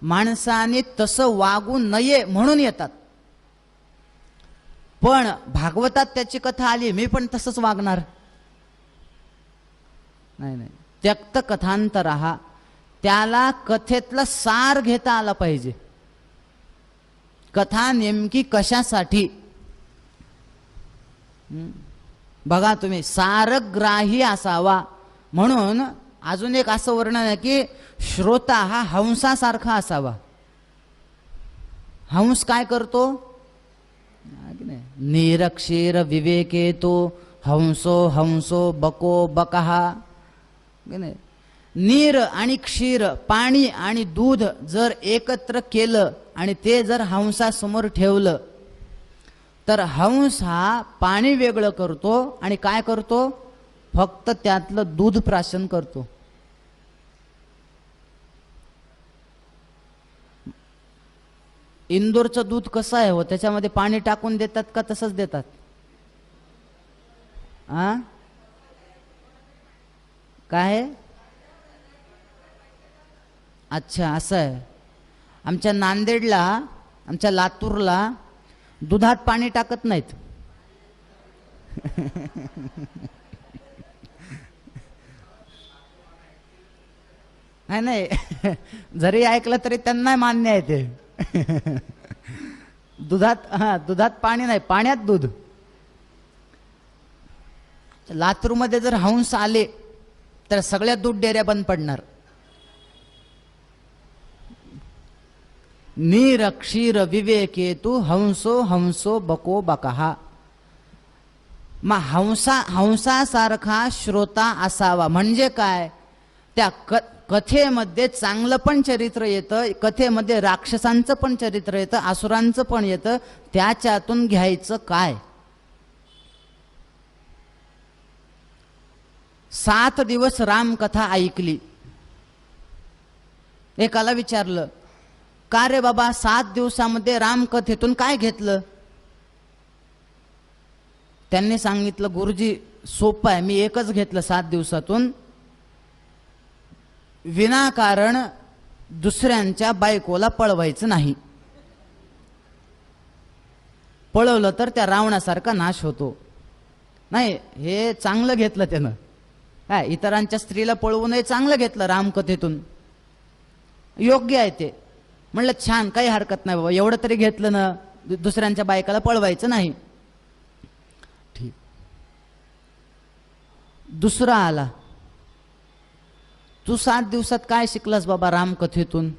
माणसाने तसं वागू नये म्हणून येतात. पण भागवतात त्याची कथा आली, मी पण तसंच वागणार नाही. नाही, त्यक्त कथांतरः. त्याला कथेतला सार घेता आला पाहिजे. कथा नेमकी कशासाठी? बघा तुम्ही, सारग्राही असावा. म्हणून अजून एक असं वर्णन आहे की श्रोता हा हंसासारखा असावा. हंस काय करतो? निरक्षीर विवेकेतो हंसो हंसो बको बकः. नीर आणि क्षीर, पाणी आणि दूध जर एकत्र केलं आणि ते जर हंसासमोर ठेवलं तर हंस हा पाणी वेगळं करतो आणि काय करतो? फक्त त्यातलं दूध प्राशन करतो. इंदोरचं दूध कसं आहे हो? त्याच्यामध्ये पाणी टाकून देतात का तसंच देतात? काय? अच्छा, असं आहे. आमच्या नांदेडला, आमच्या लातूरला दुधात पाणी टाकत नाहीत. नाही नाही, जरी ऐकलं तरी त्यांना मान्य आहे ते. दुधात पाणी नाही, पाण्यात दूध. लातूरमध्ये जर हंस आले तर सगळ्या दूध डेऱ्या बंद पडणार. नीर क्षीर विवेकेतु हंसो हंसो बको बकः. मग हंसासारखा श्रोता असावा. म्हणजे काय? त्या कथेमध्ये चांगलं पण चरित्र येतं, कथेमध्ये राक्षसांचं पण चरित्र येतं, असुरांचं पण येतं. त्याच्यातून घ्यायचं काय? 7 दिवस रामकथा ऐकली. एकाला विचारलं, का रे बाबा 7 दिवसामध्ये रामकथेतून काय घेतलं? त्यांनी सांगितलं, गुरुजी सोपं आहे, मी एकच घेतलं 7 दिवसातून. विनाकारण दुसऱ्यांच्या बायकोला पळवायचं नाही. पळवलं तर त्या रावणासारखा नाश होतो. नाही, हे चांगलं घेतलं त्यानं. काय, इतरांच्या स्त्रीला पळवू नये, चांगलं घेतलं रामकथेतून. योग्य आहे ते. म्हणलं छान, काही हरकत नाही बाबा, एवढं तरी घेतलं ना, दुसऱ्यांच्या बायकाला पळवायचं नाही. ठीक. दुसरा आला, तू 7 दिवसात काय शिकलास बाबा रामकथेतून?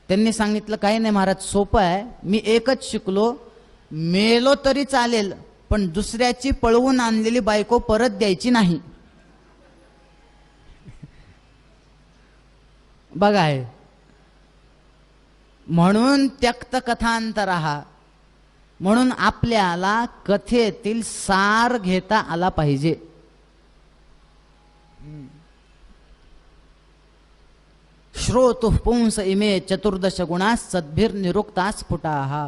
त्यांनी सांगितलं, काही नाही महाराज, सोपं आहे, मी एकच शिकलो, मेलो तरी चालेल पण दुसऱ्याची पळवून आणलेली बायको परत द्यायची नाही. बघा आहे. म्हणून त्यक्त कथांतरः. म्हणून आपल्याला कथेतील सार घेता आला पाहिजे. श्रोतुः पुंस इमे 14 गुणा सद्भिर्निरुक्ता स्फुटाः.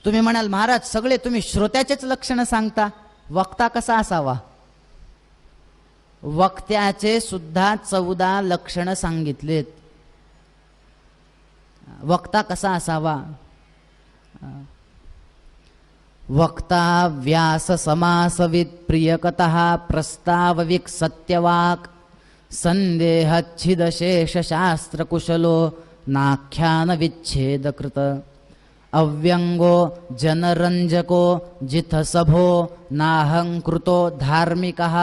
तुम्ही म्हणाल महाराज सगळे तुम्ही श्रोत्याचेच लक्षणं सांगता, वक्ता कसा असावा? वक्त्याचे सुद्धा 14 लक्षणं सांगितलेत. वक्ता कसा असावा? वक्ता व्यास समासवित प्रियकतः प्रस्तावविक सत्यवाक संदेहच्छिद शेष शास्त्र कुशलो नाख्यान विच्छेदकृत अव्यंगो जनरंजको जिथसभो नाहंकृतो धार्मिकः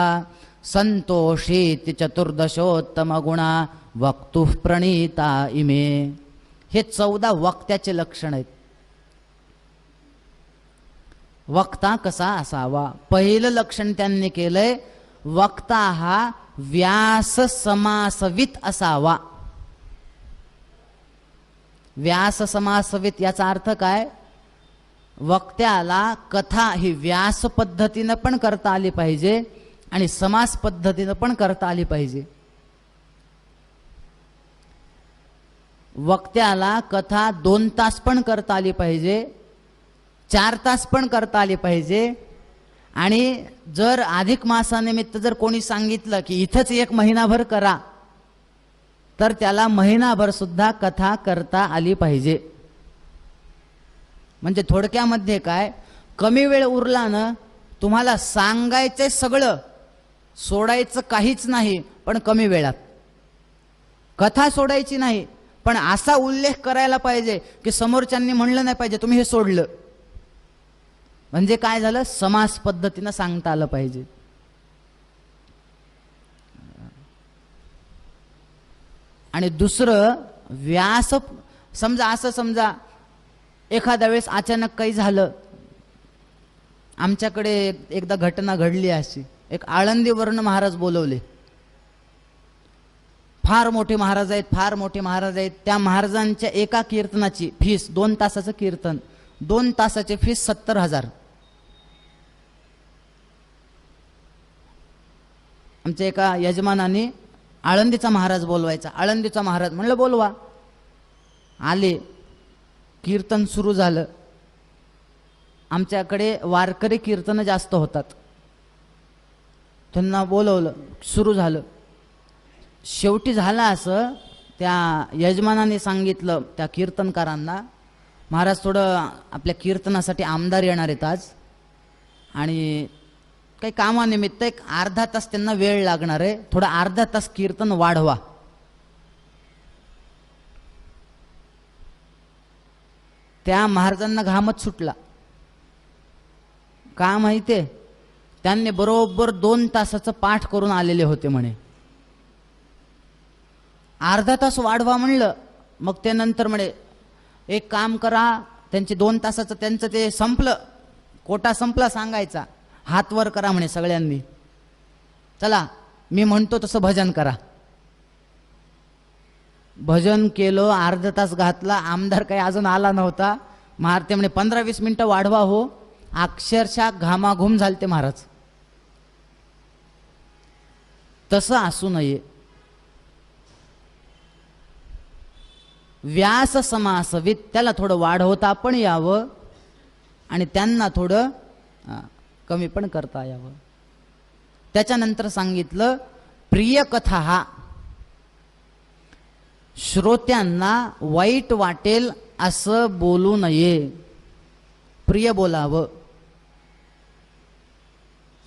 संतोषीति चतुर्दशोत्तम गुणा वक्तुः प्रणीता इमे. हे 14 वक्त्याचे लक्षण आहेत. वक्ता कसा असावा? पहिलं लक्षण त्यांनी केलंय, वक्ता हा व्यास समासवित असावा. व्यास समासवित याचा अर्थ काय? वक्त्याला कथा ही व्यास पद्धतीनं पण करता आली पाहिजे आणि समास पद्धतीनं पण करता आली पाहिजे. वक्त्याला कथा 2 तास पण करता आली पाहिजे, 4 तास पण करता आली पाहिजे. आणि जर अधिक मासानिमित्त जर कोणी सांगितलं की इथंच 1 महिनाभर करा, तर त्याला महिनाभर सुद्धा कथा करता आली पाहिजे. म्हणजे थोडक्यामध्ये काय, कमी वेळ उरला ना, तुम्हाला सांगायचं सगळं, सोडायचं काहीच नाही, पण कमी वेळात. कथा सोडायची नाही, पण असा उल्लेख करायला पाहिजे की समोरच्यांनी म्हणलं नाही पाहिजे तुम्ही हे सोडलं. म्हणजे काय झालं, समास पद्धतीनं सांगता आलं पाहिजे. आणि दुसरं व्यास, समजा एखाद्या वेळेस अचानक काही झालं. आमच्याकडे एकदा घटना घडली अशी, एक आळंदीवरून महाराज बोलवले. फार मोठे महाराज आहेत. त्या महाराजांच्या एका कीर्तनाची फीस, 2 तासाचं कीर्तन, 2 तासाची फीस 70,000. आमच्या एका यजमानाने आळंदीचा महाराज बोलवायचा. आळंदीचा महाराज म्हणलं बोलवा. आले, कीर्तन सुरू झालं. आमच्याकडे वारकरी कीर्तन जास्त होतात. त्यांना बोलवलं, सुरू झालं. शेवटी झालं असं, त्या यजमानाने सांगितलं त्या कीर्तनकारांना, महाराज थोडं आपल्या कीर्तनासाठी आमदार येणार आहेत आज, आणि काही कामानिमित्त एक अर्धा तास त्यांना वेळ लागणार आहे, थोडं अर्धा तास कीर्तन वाढवा. त्या महाराजांना घामच सुटला. का माहितीये, त्यांनी बरोबर 2 तासाचं पाठ करून आलेले होते म्हणे. अर्धा तास वाढवा म्हणलं, मग ते नंतर म्हणे एक काम करा, त्यांचे 2 तासाचं त्यांचं ते संपलं, कोटा संपला सांगायचा, हात वर करा म्हणे सगळ्यांनी, चला मी म्हणतो तसं भजन करा. भजन केलं, अर्धा तास घातला. आमदार काही अजून आला नव्हता. महाराज ते म्हणे 15-20 मिनिटं वाढवा हो. अक्षरशः घामाघूम झालते महाराज. तसं असू नये. व्यास समासवित, त्याला थोडं वाढवता पण यावं आणि त्यांना थोडं कमी पण करता यावं. त्याच्यानंतर सांगितलं, प्रिय कथा हा, श्रोत्यांना वाईट वाटेल असं बोलू नये, प्रिय बोलावं.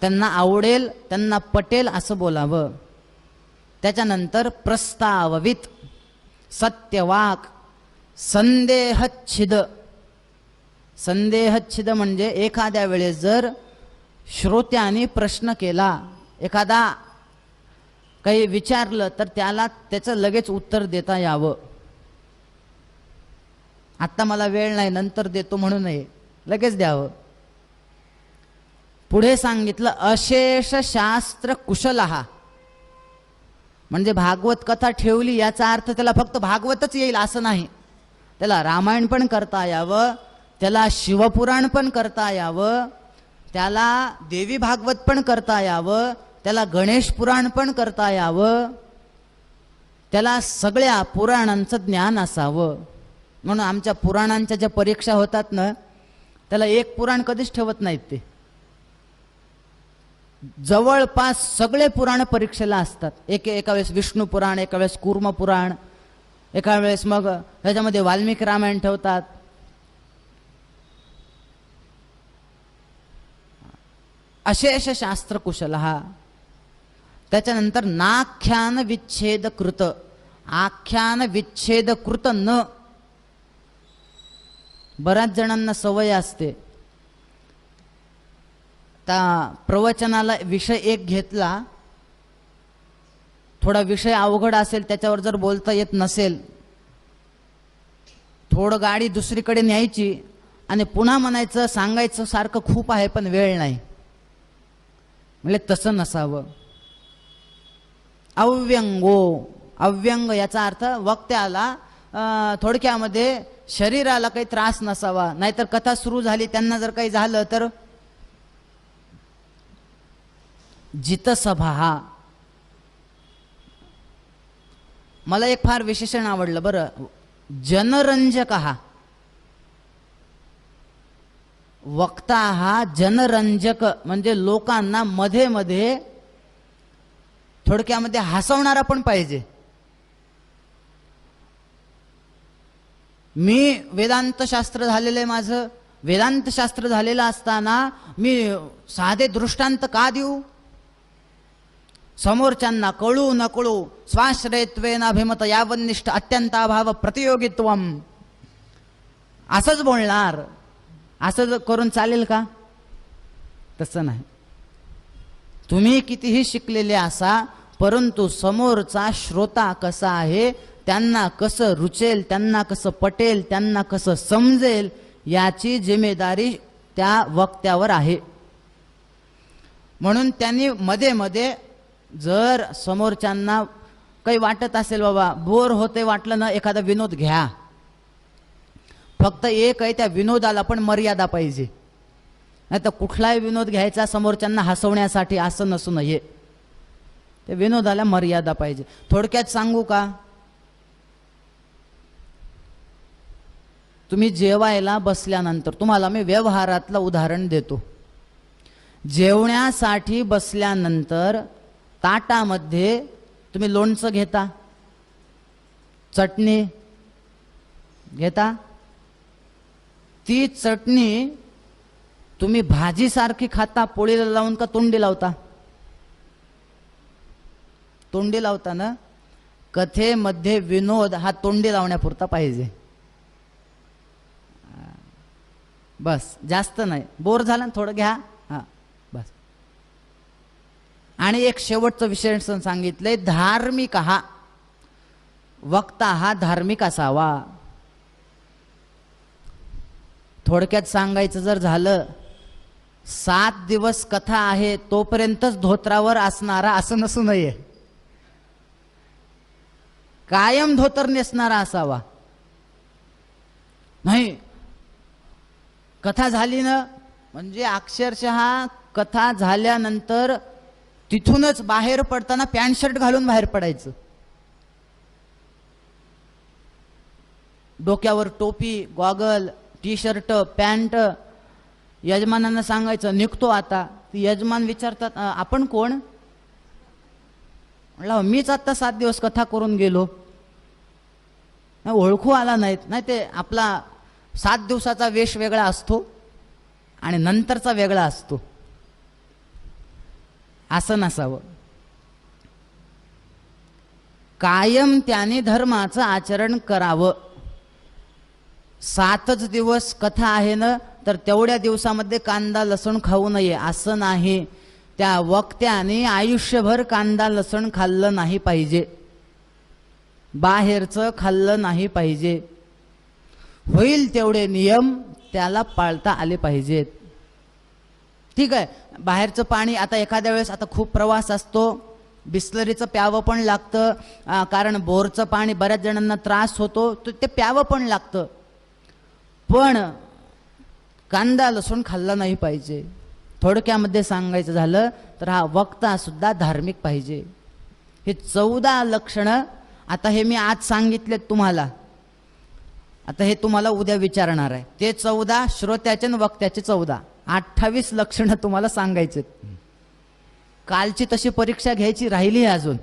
त्यांना आवडेल, त्यांना पटेल असं बोलावं. त्याच्यानंतर प्रस्ताववित, सत्यवाक, संदेहच्छिद. संदेहच्छिद म्हणजे एखाद्या वेळेस जर श्रोत्याने प्रश्न केला, एखादा काही विचारलं, तर त्याला त्याचं लगेच उत्तर देता यावं. आत्ता मला वेळ नाही, नंतर देतो म्हणू नये, लगेच द्यावं. पुढे सांगितलं, अशेष शास्त्र कुशलहा, म्हणजे भागवत कथा ठेवली याचा अर्थ त्याला फक्त भागवतच येईल असं नाही. त्याला रामायण पण करता यावं, त्याला शिवपुराण पण करता यावं, त्याला देवी भागवत पण करता यावं, त्याला गणेश पुराण पण करता यावं, त्याला सगळ्या पुराणांचं ज्ञान असावं. म्हणून आमच्या पुराणांच्या ज्या परीक्षा होतात ना, त्याला एक पुराण कधीच ठेवत नाहीत ते. जवळपास सगळे पुराण परीक्षेला असतात. एका वेळेस विष्णू पुराण, एका वेळेस कूर्म पुराण, एका वेळेस मग त्याच्यामध्ये वाल्मिकी रामायण ठेवतात. अशेष शास्त्र कुशल हा. त्याच्यानंतर नाख्यान विच्छेद कृत, आख्यान विच्छेद कृत न. बऱ्याच जणांना सवय असते, त्या प्रवचनाला विषय एक घेतला, थोडा विषय अवघड असेल, त्याच्यावर जर बोलता येत नसेल, थोडं गाडी दुसरीकडे न्यायची आणि पुन्हा म्हणायचं, सांगायचं सारखं खूप आहे पण वेळ नाही. म्हणजे तसं नसावं. अव्यंगो, अव्यंग याचा अर्थ वक्त्याला थोडक्यामध्ये शरीराला काही त्रास नसावा. नाहीतर कथा सुरू झाली, त्यांना जर काही झालं तर जितसभा. मला एक फार विशेषण आवडलं बरं, जनरंजक हा. वक्ता हा जनरंजक म्हणजे लोकांना मध्ये मध्ये थोडक्यामध्ये हसवणारा पण पाहिजे. मी वेदांत शास्त्र झालेलं आहे माझं. वेदांत शास्त्र झालेलं असताना मी साधे दृष्टांत का देऊ? समोरच्यांना कळू न कळू स्वाश्रयत्वेन अभिमत यावन्निष्ठ अत्यंताभाव प्रतियोगित्वम, असंच बोलणार. असं करून चालेल का? तसं नाही. तुम्ही कितीही शिकलेले असा, परंतु समोरचा श्रोता कसा आहे, त्यांना कसं रुचेल, त्यांना कसं पटेल, त्यांना कसं समजेल, याची जिम्मेदारी त्या वक्त्यावर आहे. म्हणून त्यांनी मध्ये मध्ये जर समोरच्यांना काही वाटत असेल, बाबा बोर होते वाटलं ना, एखादा विनोद घ्या. फक्त एक आहे, त्या विनोदाला पण मर्यादा पाहिजे. नाही तर कुठलाही विनोद घ्यायचा समोरच्यांना हसवण्यासाठी असं नसू नये. त्या विनोदाला मर्यादा पाहिजे. थोडक्यात सांगू का, तुम्ही जेवायला बसल्यानंतर, तुम्हाला मी व्यवहारातलं उदाहरण देतो. जेवण्यासाठी बसल्यानंतर ताटामध्ये तुम्ही लोणचं घेता, चटणी घेता. ती चटणी तुम्ही भाजीसारखी खाता, पोळीला लावून का तोंडी लावता? तोंडी लावता ना. कथेमध्ये विनोद हा तोंडी लावण्यापुरता पाहिजे, बस. जास्त नाही. बोर झालं थोडं घ्या, हा बस. आणि एक शेवटचं विशेषण सांगितलंय, धार्मिक हा. वक्ता हा धार्मिक असावा. थोडक्यात सांगायचं जर झालं, 7 दिवस कथा आहे तोपर्यंतच धोत्रावर असणारा असं नसू नये. कायम धोतर नेसणारा असावा. नाही, कथा झाली ना म्हणजे अक्षरशः कथा झाल्यानंतर तिथूनच बाहेर पडताना पॅन्ट शर्ट घालून बाहेर पडायचं. डोक्यावर टोपी, गॉगल, टी शर्ट, पॅन्ट. यजमानांना सांगायचं निघतो आता. यजमान विचारतात आपण कोण? म्हटलं मीच आता 7 दिवस कथा करून गेलो. ओळखू आला नाहीत. नाही, ते आपला 7 दिवसाचा वेश वेगळा असतो आणि नंतरचा वेगळा असतो. असं नसावं. कायम त्याने धर्माचं आचरण करावं. 7च दिवस कथा आहे ना, तर तेवढ्या दिवसामध्ये कांदा लसूण खाऊ नये असं नाही. त्या वक्त्याने आयुष्यभर कांदा लसूण खाल्लं नाही पाहिजे, बाहेरचं खाल्लं नाही पाहिजे. होईल तेवढे नियम त्याला पाळता आले पाहिजेत. ठीक आहे, बाहेरचं पाणी आता एखाद्या वेळेस, आता खूप प्रवास असतो, बिस्लरीचं प्यावं पण लागतं, कारण बोरचं पाणी बऱ्याच जणांना त्रास होतो, ते प्यावं पण लागतं. पण कांदा लसूण खाल्ला नाही पाहिजे. थोडक्यामध्ये सांगायचं झालं तर हा वक्ता सुद्धा धार्मिक पाहिजे. हे 14 लक्षणं आता हे मी आज सांगितलेत तुम्हाला. आता हे तुम्हाला उद्या विचारणार आहे. ते 14 श्रोत्याचे आणि वक्त्याचे 14, 28 लक्षणं तुम्हाला सांगायचे. कालची तशी परीक्षा घ्यायची राहिली आहे अजून.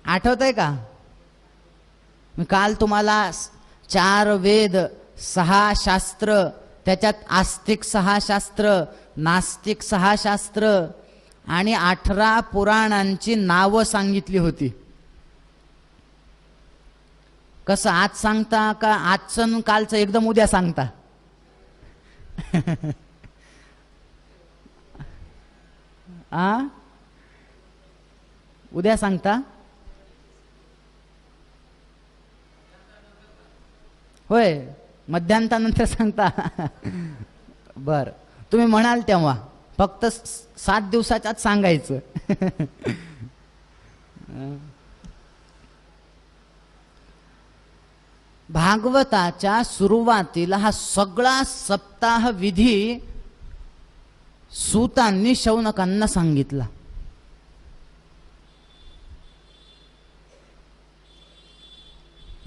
आठवत आहे का? मी काल तुम्हाला 4 वेद, 6 शास्त्र, त्याच्यात आस्तिक 6 शास्त्र, नास्तिक 6 शास्त्र आणि 18 पुराणांची नावं सांगितली होती. कसं आज सांगता का आजचं कालचं एकदम उद्या सांगता? आ उद्या सांगता? होय, मध्यांतानंतर सांगता. बर, तुम्ही म्हणाल तेव्हा फक्त 7 दिवसाच्या आत सांगायचं. भागवताच्या सुरुवातीला हा सगळा सप्ताह विधी सूतांनी शौनकांना सांगितला.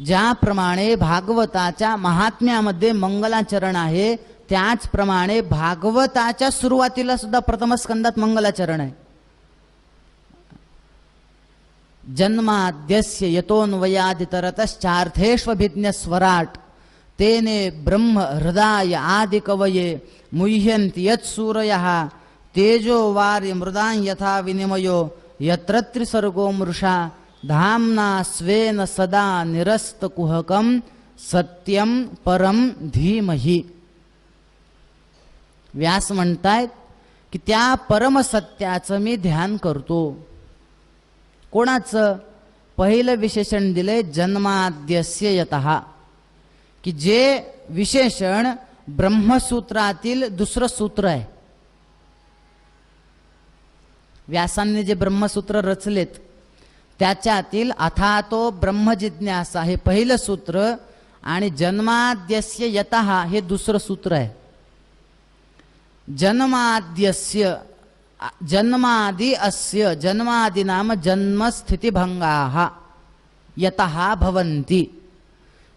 ज्याप्रमाणे भागवताच्या महात्म्यामध्ये मंगलाचरण आहे, त्याचप्रमाणे भागवताच्या सुरुवातीला सुद्धा प्रथम स्कंदात मंगलाचरण आहे. जन्माद्यस्य यतोऽन्वयादितरतश्चार्थेष्वभिज्ञ स्वराट तेने ब्रह्म हृदय आदि कवये मुह्यन्ति यत्सूरयः तेजो वारि मृदां यथा विनिमयो यत्र त्रिसर्गो मृषा धाम्ना स्वेन सदा निरस्तकुहकं सत्यं परम धीमहि. व्यास म्हणतायत की त्या परमसत्याचं मी ध्यान करतो. कोणाचं? पहिलं विशेषण दिले जन्माद्यस्य यतः, की जे विशेषण ब्रह्मसूत्रातील दुसरं सूत्र आहे. व्यासांनी जे ब्रह्मसूत्र रचलेत त्याच्यातील अथातो ब्रह्मजिज्ञासा हे पहिलं सूत्र आणि जन्माद्यस्य यतः हे दुसरं सूत्र आहे. जन्माद्यस्य जन्मादि अस्य जन्मादि नाम जन्मस्थितिभंगाः यतः भवन्ति.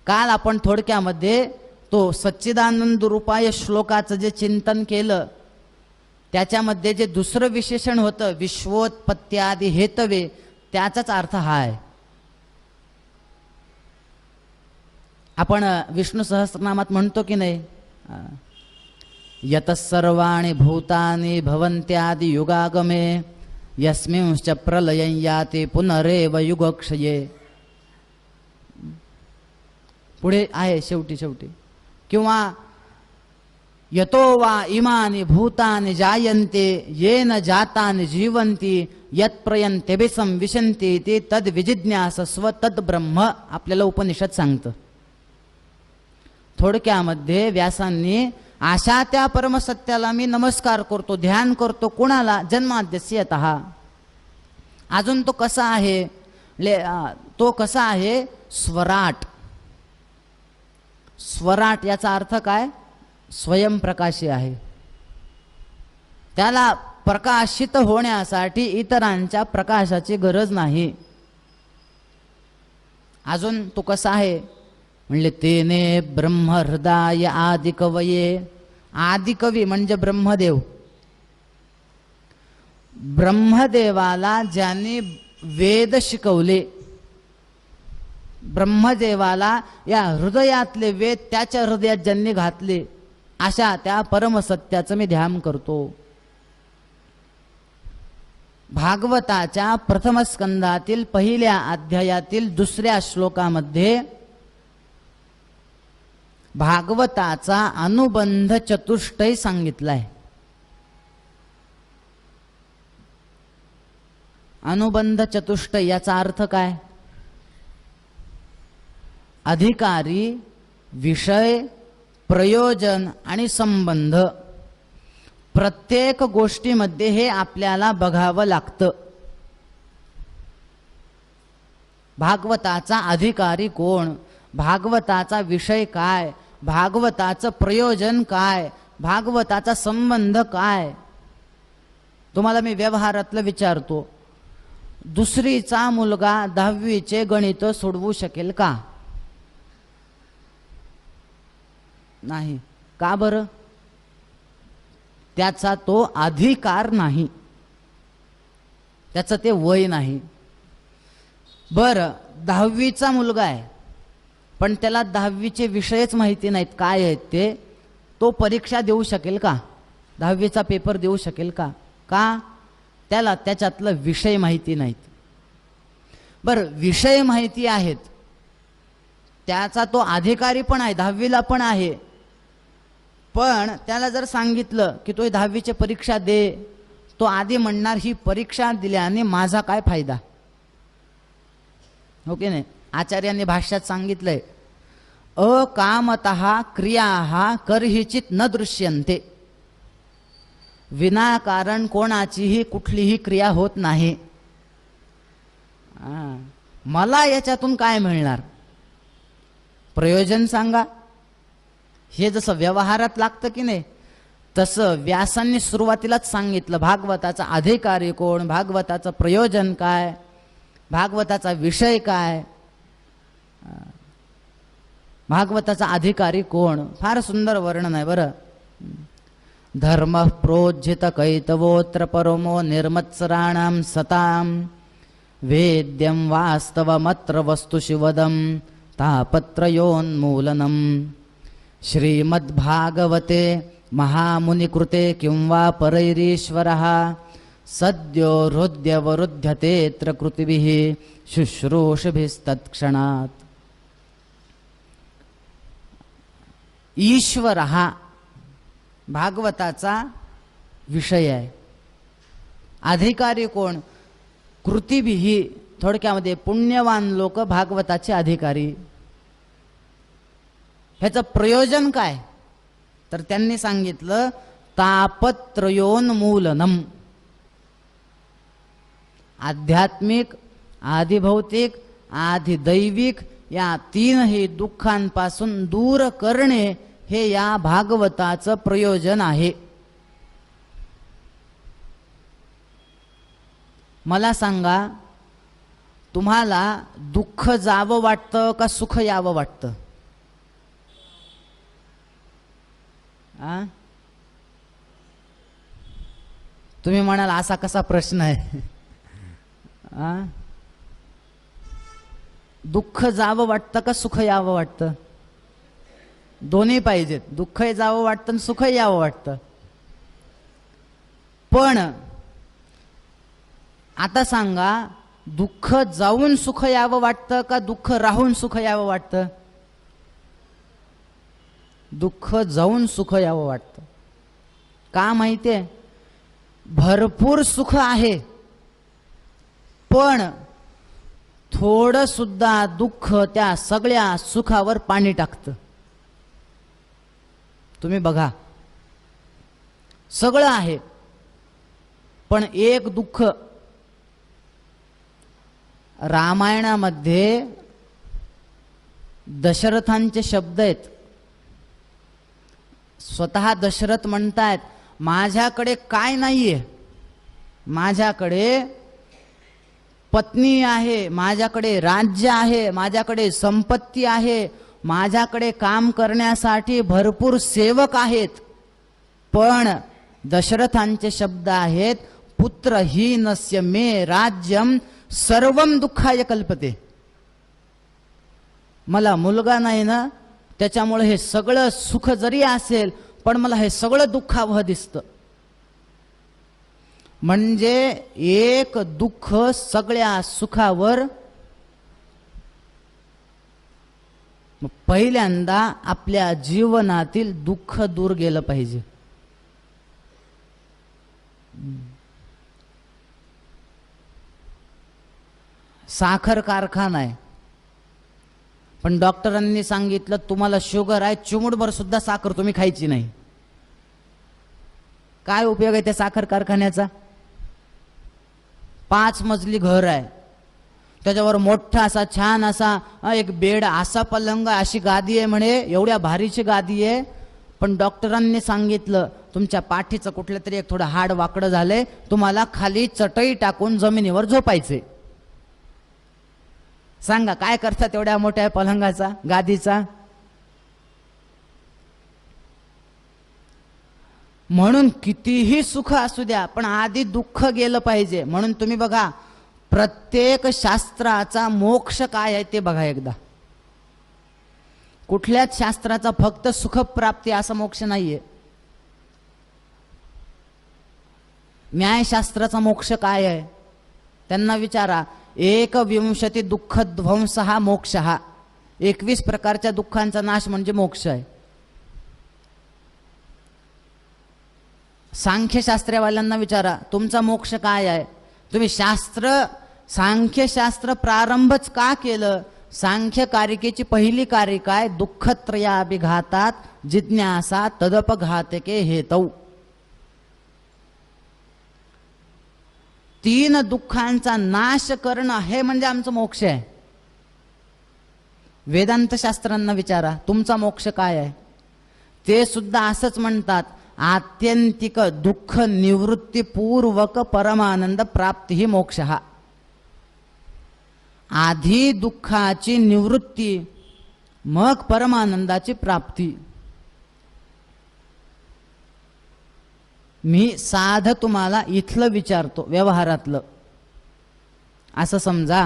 काल आपण थोडक्यामध्ये तो सच्चिदानंद रूपाय श्लोकाचं जे चिंतन केलं त्याच्यामध्ये जे दुसरं विशेषण होतं विश्वोत्पत्त्यादि हेतवे, त्याचाच अर्थ हा आहे. आपण विष्णू सहस्रनामात म्हणतो की नाही, यतः सर्वाणि भूतानि भवन्त्यादि युगागमे यस्मिंश्च प्रलयं याति पुनरेव युगक्षये. पुढे आहे शेवटी किंवा यतो वा इमानि भूतानि जायन्ते येन जातानि जीवन्ति यत्प्रयन्त्यभिसं विशन्ति ते तद विजिज्ञासस्व तद ब्रह्म. आपल्याला उपनिषद सांगतं. थोडक्यामध्ये व्यासांनी अशा त्या परमसत्याला मी नमस्कार करतो, ध्यान करतो. कोणाला? जन्माद्यस्य यतः. अजून तो कसा आहे? तो कसा आहे? स्वराट. स्वराट याचा अर्थ काय? स्वयंप्रकाशी आहे. त्याला प्रकाशित होण्यासाठी इतरांच्या प्रकाशाची गरज नाही. अजून तो कसा आहे? म्हणले तेने ब्रह्म हृदय आदि कवये. आदिकवी म्हणजे ब्रह्मदेव. ब्रह्मदेवाला ज्यांनी वेद शिकवले, ब्रह्मदेवाला या हृदयातले वेद त्याच्या हृदयात ज्यांनी घातले, अशा त्या परमसत्याचं मी ध्यान करतो. भागवताच्या प्रथम स्कंदातील पहिल्या अध्यायातील 2ऱ्या श्लोकामध्ये भागवताचा अनुबंध चतुष्टय सांगितलाय. अनुबंध चतुष्टय याचा अर्थ काय? अधिकारी, विषय, प्रयोजन आणि संबंध. प्रत्येक गोष्टीमध्ये हे आपल्याला बघावं लागतं. भागवताचा अधिकारी कोण? भागवताचा विषय काय? भागवताचं प्रयोजन काय? भागवताचा संबंध काय? तुम्हाला मी व्यवहारातलं विचारतो, दुसरीचा मुलगा 10वीचे गणित सोडवू शकेल का? नाही. का बरं? त्याचा तो अधिकार नाही. त्याचं ते वय नाही. बरं, 10वीचा मुलगा आहे, पण त्याला 10वीचे विषयच माहिती नाहीत काय आहेत ते, तो परीक्षा देऊ शकेल का? 10वीचा पेपर देऊ शकेल का? का? त्याला त्याच्यातलं विषय माहिती नाहीत. बरं, विषय माहिती आहेत, त्याचा तो अधिकारी पण आहे, 10वीला पण आहे, पण त्याला जर सांगितलं की तो 10वीची परीक्षा दे, तो आधी म्हणणार ही परीक्षा दिल्याने माझा काय फायदा? हो की नाही? आचार्यांनी भाष्यात सांगितलंय, अकामतः क्रिया करहिचित न दृश्यन्ते. विनाकारण कोणाचीही कुठलीही क्रिया होत नाही. मला याच्यातून काय मिळणार? प्रयोजन सांगा. हे जसं व्यवहारात लागतं की नाही, तसं व्यासांनी सुरुवातीलाच सांगितलं, भागवताचा अधिकारी कोण, भागवताचं प्रयोजन काय, भागवताचा विषय काय, भागवताचा अधिकारी कोण. फार सुंदर वर्णन आहे बरं. धर्म प्रोज्झित कैतवोत्र परमो निर्मत्सराणां सतां वेद्यं वास्तवमत्र वस्तुशिवदं तापत्रयोन्मूलनम्. श्रीमद्भागवते महामुनिकृते किं वा परैरीश्वरः सद्यो हृद्यवरुध्यतेऽत्र कृतिभिः शुश्रूषभिस्तत्क्षणात्. ईश्वर हा भागवताचा विषय आहे. अधिकारी कोण? कृतिभिही, थोडक्यामध्ये पुण्यवान लोक भागवताचे अधिकारी. ह्याचं प्रयोजन काय? तर त्यांनी सांगितलं, तापत्रयोन्मूलनम. आध्यात्मिक, आधिभौतिक, आधिदैविक या तीनही दुःखांपासून दूर करणे हे या भागवताचं प्रयोजन आहे. मला सांगा, तुम्हाला दुःख जावं वाटतं का सुख यावं वाटतं? तुम्ही म्हणाल असा कसा प्रश्न आहे? दुःख जावं वाटतं का सुख यावं वाटतं? दोन्ही पाहिजेत. दुःखही जावं वाटतं आणि सुखही यावं वाटतं. पण आता सांगा, दुःख जाऊन सुख यावं वाटतं का दुःख राहून सुख यावं वाटतं? दुःख जाऊन सुख यावं वाटतं. का माहितीये? भरपूर सुख आहे, पण थोडं सुद्धा दुःख त्या सगळ्या सुखावर पाणी टाकतं. तुम्ही बघा, सगळं आहे पण एक दुःख. रामायणामध्ये दशरथांचे शब्द आहेत. स्वतः दशरथ म्हणतायत, माझ्याकडे काय नाहीये, माझ्याकडे पत्नी आहे, माझ्याकडे राज्य आहे, माझ्याकडे संपत्ती आहे, माझ्याकडे काम करण्यासाठी भरपूर सेवक आहेत. पण दशरथांचे शब्द आहेत, पुत्रहीनस्य मे राज्यम सर्वम दुःखाय कल्पते. मला मुलगा नाही ना, त्याच्यामुळे हे सगळं सुख जरी असेल पण मला हे सगळं दुःखावह दिसतं. म्हणजे एक दुःख सगळ्या सुखावर. पहिल्यांदा आपल्या जीवनातील दुःख दूर गेलं पाहिजे. साखर कारखाना आहे, पण डॉक्टरांनी सांगितलं तुम्हाला शुगर आहे, चिमूटभर सुद्धा साखर तुम्ही खायची नाही. काय उपयोग आहे त्या साखर कारखान्याचा? 5 मजली घर आहे, त्याच्यावर मोठा असा छान असा एक बेड, असा पलंग, अशी गादी आहे, म्हणे एवढ्या भारीची गादी आहे. पण डॉक्टरांनी सांगितलं तुमच्या पाठीचं कुठलं तरी एक थोडं हाड वाकडं झालंय, तुम्हाला खाली चटई टाकून जमिनीवर झोपायचे. सांगा काय करतात एवढ्या मोठ्या पलंगाचा, गादीचा? म्हणून कितीही सुख असू द्या पण आधी दुःख गेलं पाहिजे. म्हणून तुम्ही बघा प्रत्येक शास्त्राचा मोक्ष काय आहे ते बघा एकदा. कुठल्याच शास्त्राचा फक्त सुखप्राप्ती असा मोक्ष नाहीये. न्यायशास्त्राचा मोक्ष काय आहे त्यांना विचारा. 21 दुःख ध्वंस हा मोक्ष. हा 21 प्रकारच्या दुःखांचा नाश म्हणजे मोक्ष आहे. सांख्यशास्त्रवाल्यांना विचारा तुमचा मोक्ष काय आहे. तुम्ही सांख्यशास्त्र प्रारंभच का केलं. सांख्य कारिकेची पहिली कारिका आहे दुःखत्रयाभिघातात जिज्ञासा तदपघातके हेतौ. 3 दुःखांचा नाश करणं हे म्हणजे आमचं मोक्ष आहे. वेदांत शास्त्रांना विचारा तुमचा मोक्ष काय आहे. ते सुद्धा असंच म्हणतात आत्यंतिक दुःख निवृत्तीपूर्वक परमानंद प्राप्ती ही मोक्ष. हा आधी दुःखाची निवृत्ती मग परमानंदाची प्राप्ती. मी साध तुम्हाला इथलं विचारतो व्यवहारातलं. असं समजा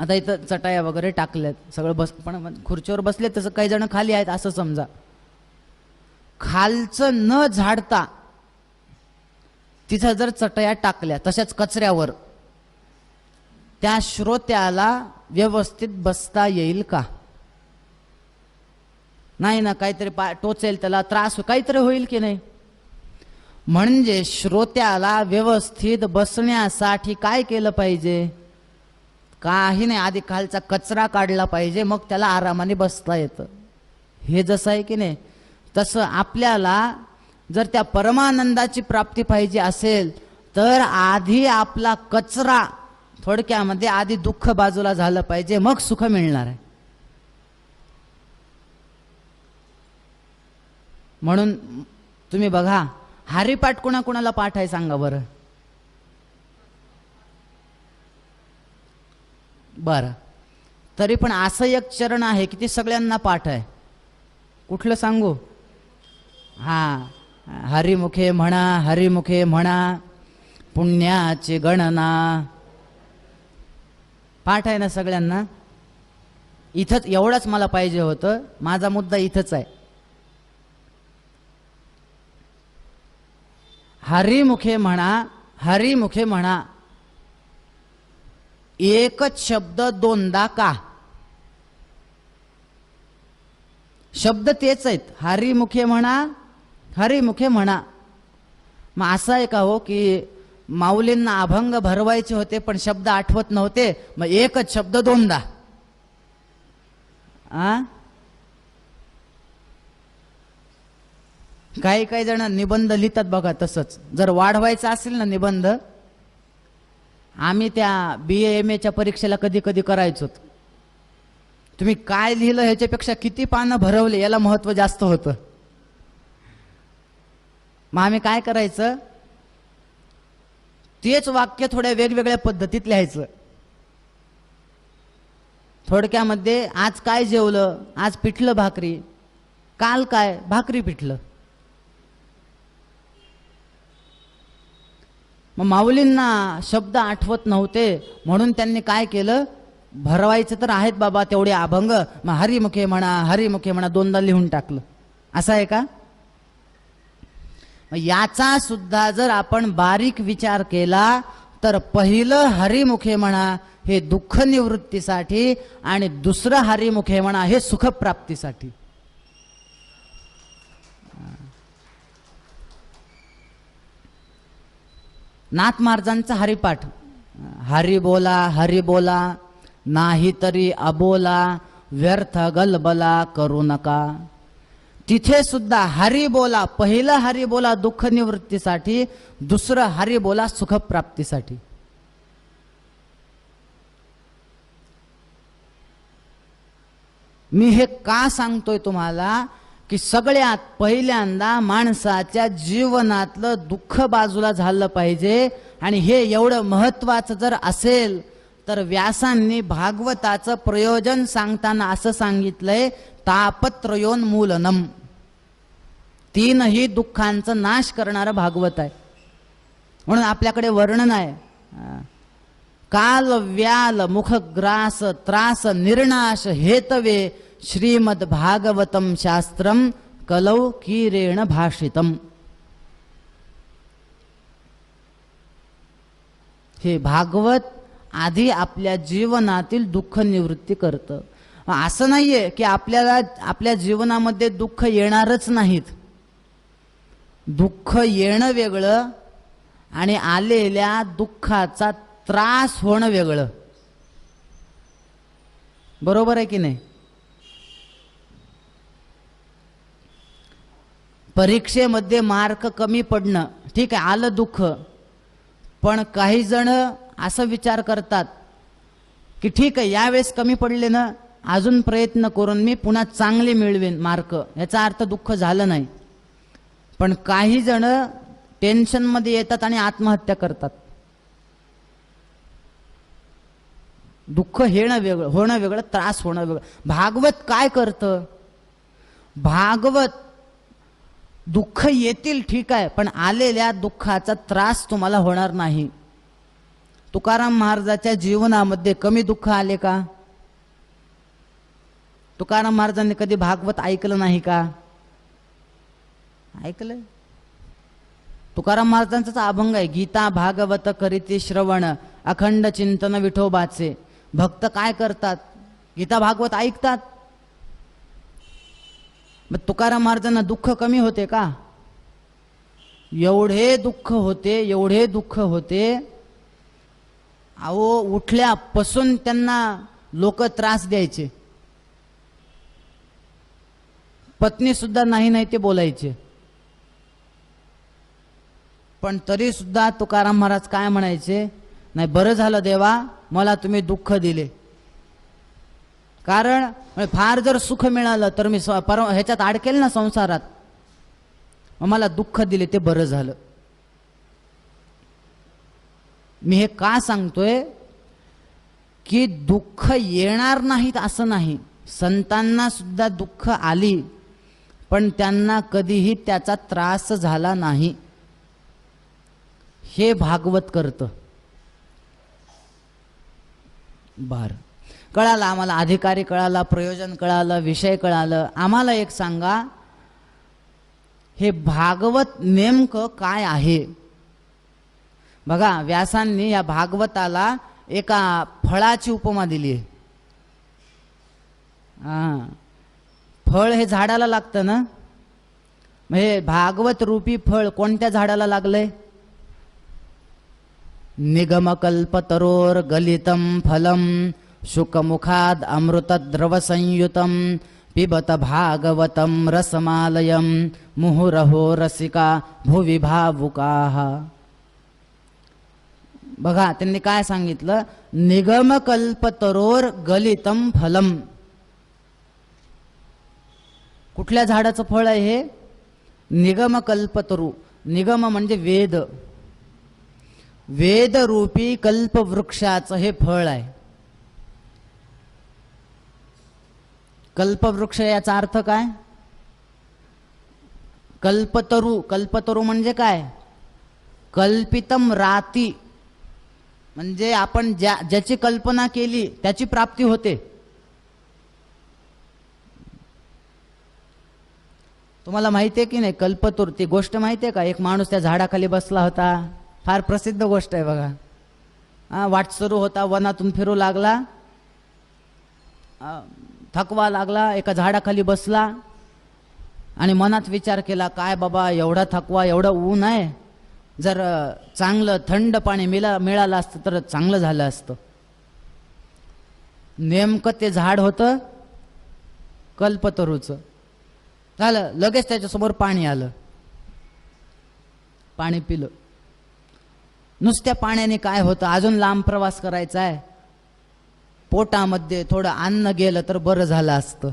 आता इथं चटाया वगैरे टाकल्यात सगळं पण खुर्चीवर बसले तसं काही जण खाली आहेत असं समजा. खालचं न झाडता तिथं जर चटया टाकल्या तशाच कचऱ्यावर त्या श्रोत्याला व्यवस्थित बसता येईल का. नाही ना काहीतरी टोचेल त्याला त्रास काहीतरी होईल की नाही. म्हणजे श्रोत्याला व्यवस्थित बसण्यासाठी काय केलं पाहिजे. काही नाही आधी खालचा कचरा काढला पाहिजे मग त्याला आरामाने बसता येतं. हे जसं आहे की नाही तसं आपल्याला जर त्या परमानंदाची प्राप्ती पाहिजे असेल तर आधी आपला कचरा थोडक्यामध्ये आधी दुःख बाजूला झालं पाहिजे मग सुख मिळणार आहे. म्हणून तुम्ही बघा हरिपाठ कोणाकोणाला पाठ आहे सांगा बरं. बरं तरी पण असं एक चरण आहे की ते सगळ्यांना पाठ आहे. कुठलं सांगू. हा हरिमुखे म्हणा हरिमुखे म्हणा पुण्याची गणना पाठ आहे ना सगळ्यांना. इथंच एवढंच मला पाहिजे होतं. माझा मुद्दा इथंच आहे. हरिमुखे म्हणा हरिमुखे म्हणा एकच शब्द दोनदा का. शब्द तेच आहेत हरिमुखे म्हणा हरिमुखे म्हणा. मग असं आहे का हो की माऊलींना अभंग भरवायचे होते पण शब्द आठवत नव्हते मग एकच शब्द दोनदा. काही काही जण निबंध लिहितात बघा तसंच. जर वाढवायचं असेल ना निबंध आम्ही त्या BA MA च्या परीक्षेला कधी कधी करायचो. तुम्ही काय लिहिलं ह्याच्यापेक्षा किती पानं भरवले याला महत्व जास्त होतं. मग आम्ही काय करायचं तेच वाक्य थोड्या वेगवेगळ्या पद्धतीत लिहायचं. थोडक्यामध्ये आज काय जेवलं. आज पिठलं भाकरी. काल काय भाकरी पिठलं. मग माऊलींना शब्द आठवत नव्हते म्हणून त्यांनी काय केलं भरवायचं तर आहेत बाबा तेवढे अभंग मग हरिमुखे म्हणा दोनदा लिहून टाकलं. असं आहे का. याचा सुद्धा जर आपण बारीक विचार केला तर पहिलं हरिमुखे म्हणा हे दुःख निवृत्तीसाठी आणि दुसरं हरिमुखे म्हणा हे सुखप्राप्तीसाठी. नाथ महाराजांचा हरिपाठ हरि बोला नाही तरी अबोला व्यर्थ गलबला करू नका. तिथे सुद्धा हरि बोला पहिलं हरि बोला दुःख निवृत्तीसाठी दुसरं हरि बोला सुखप्राप्तीसाठी. मी हे का सांगतोय तुम्हाला की सगळ्यात पहिल्यांदा माणसाच्या जीवनातलं दुःख बाजूला झालं पाहिजे. आणि हे एवढं महत्वाचं जर असेल तर व्यासांनी भागवताचं प्रयोजन सांगताना असं सांगितलंय तापत्रयोन्मूलनम. तीनही दुःखांचा नाश करणारं भागवत आहे. म्हणून आपल्याकडे वर्णन आहे, काल व्याल मुखग्रास त्रास निर्नाश हेतवे श्रीमद भागवतम शास्त्रम कलौ कीरेण भाषितम. हे भागवत आधी आपल्या जीवनातील दुःख निवृत्ती करतं. असं नाहीये की आपल्याला आपल्या जीवनामध्ये दुःख येणारच नाहीत. दुःख येणं वेगळं आणि आलेल्या दुःखाचा त्रास होणं वेगळं. बरोबर आहे की नाही? परीक्षेमध्ये मार्क कमी पडणं ठीक आहे, आलं दुःख. पण काही जण असं विचार करतात की ठीक आहे, यावेळेस कमी पडले ना, अजून प्रयत्न करून मी पुन्हा चांगले मिळवेन मार्क. याचा अर्थ दुःख झालं नाही. पण काही जण टेन्शनमध्ये येतात आणि आत्महत्या करतात. दुःख येणं वेगळं, होणं वेगळं, त्रास होणं वेगळं. भागवत काय करतं? भागवत दुःख येतील ठीक आहे, पण आलेल्या दुःखाचा त्रास तुम्हाला होणार नाही. तुकाराम महाराजाच्या जीवनामध्ये कमी दुःख आले का? तुकाराम महाराजांनी कधी भागवत ऐकलं नाही का? ऐकलंय. तुकाराम महाराजांचाच अभंग आहे, गीता भागवत करीती श्रवण अखंड चिंतन विठोबाचे. भक्त काय करतात? गीता भागवत ऐकतात. मग तुकाराम महाराजांना दुःख कमी होते का? एवढे दुःख होते, एवढे दुःख होते. अहो, उठल्यापासून त्यांना लोक त्रास द्यायचे. पत्नी सुद्धा नाही नाही ते बोलायचे. पण तरी सुद्धा तुकाराम महाराज काय म्हणायचे? नाही, बरं झालं देवा, मला तुम्ही दुःख दिले. कारण फार जर सुख मिळालं तर मी ह्याच्यात अडकेल ना संसारात. मला दुःख दिले ते बरं झालं. मी हे का सांगतोय की दुःख येणार नाहीत असं नाही. संतांना सुद्धा दुःख आली, पण त्यांना कधीही त्याचा त्रास झाला नाही. हे भागवत करतं. बर, कळालं आम्हाला, अधिकारी कळाला, प्रयोजन कळालं, विषय कळालं. आम्हाला एक सांगा, हे भागवत नेमकं काय आहे? बघा, व्यासांनी या भागवताला एका फळाची उपमा दिली आहे. फळ हे झाडाला लागतं ना. हे भागवत रूपी फळ कोणत्या झाडाला लागलंय? निगमकल्पतरोर गलितम फलम शुकमुखाद अमृतद्रव संयुतम पिबत भागवतम रसमालयम मुहुरहो रसिका भुवि भावुकाः. बघा, त्यांनी काय सांगितलं? निगमकल्पतरोर गलितम फलम. कुठल्या झाडाचं फळ आहे हे? निगमकल्पतरू. निगम म्हणजे वेद. वेदरूपी कल्पवृक्षाचं हे फळ आहे. कल्पवृक्ष याचा अर्थ काय? कल्पतरू. कल्पतरू म्हणजे काय? कल्पितम राती, म्हणजे आपण ज्याची कल्पना केली त्याची प्राप्ती होते. तुम्हाला माहिती आहे की नाही कल्पतरू? ती गोष्ट माहिती आहे का? एक माणूस त्या झाडाखाली बसला होता. फार प्रसिद्ध गोष्ट आहे बघा. वाटसरू होता, वनातून फिरू लागला, थकवा लागला, एका झाडाखाली बसला आणि मनात विचार केला, काय बाबा, एवढा थकवा, एवढं ऊन आहे, जर चांगलं थंड पाणी मिळालं असतं तर चांगलं झालं असतं. नेमकं ते झाड होतं कल्पतरूचं. झालं, लगेच त्याच्यासमोर पाणी आलं, पाणी पिलं. नुसत्या पाण्याने काय होतं? अजून लांब प्रवास करायचा आहे, पोटामध्ये थोडं अन्न गेलं तर बरं झालं असतं.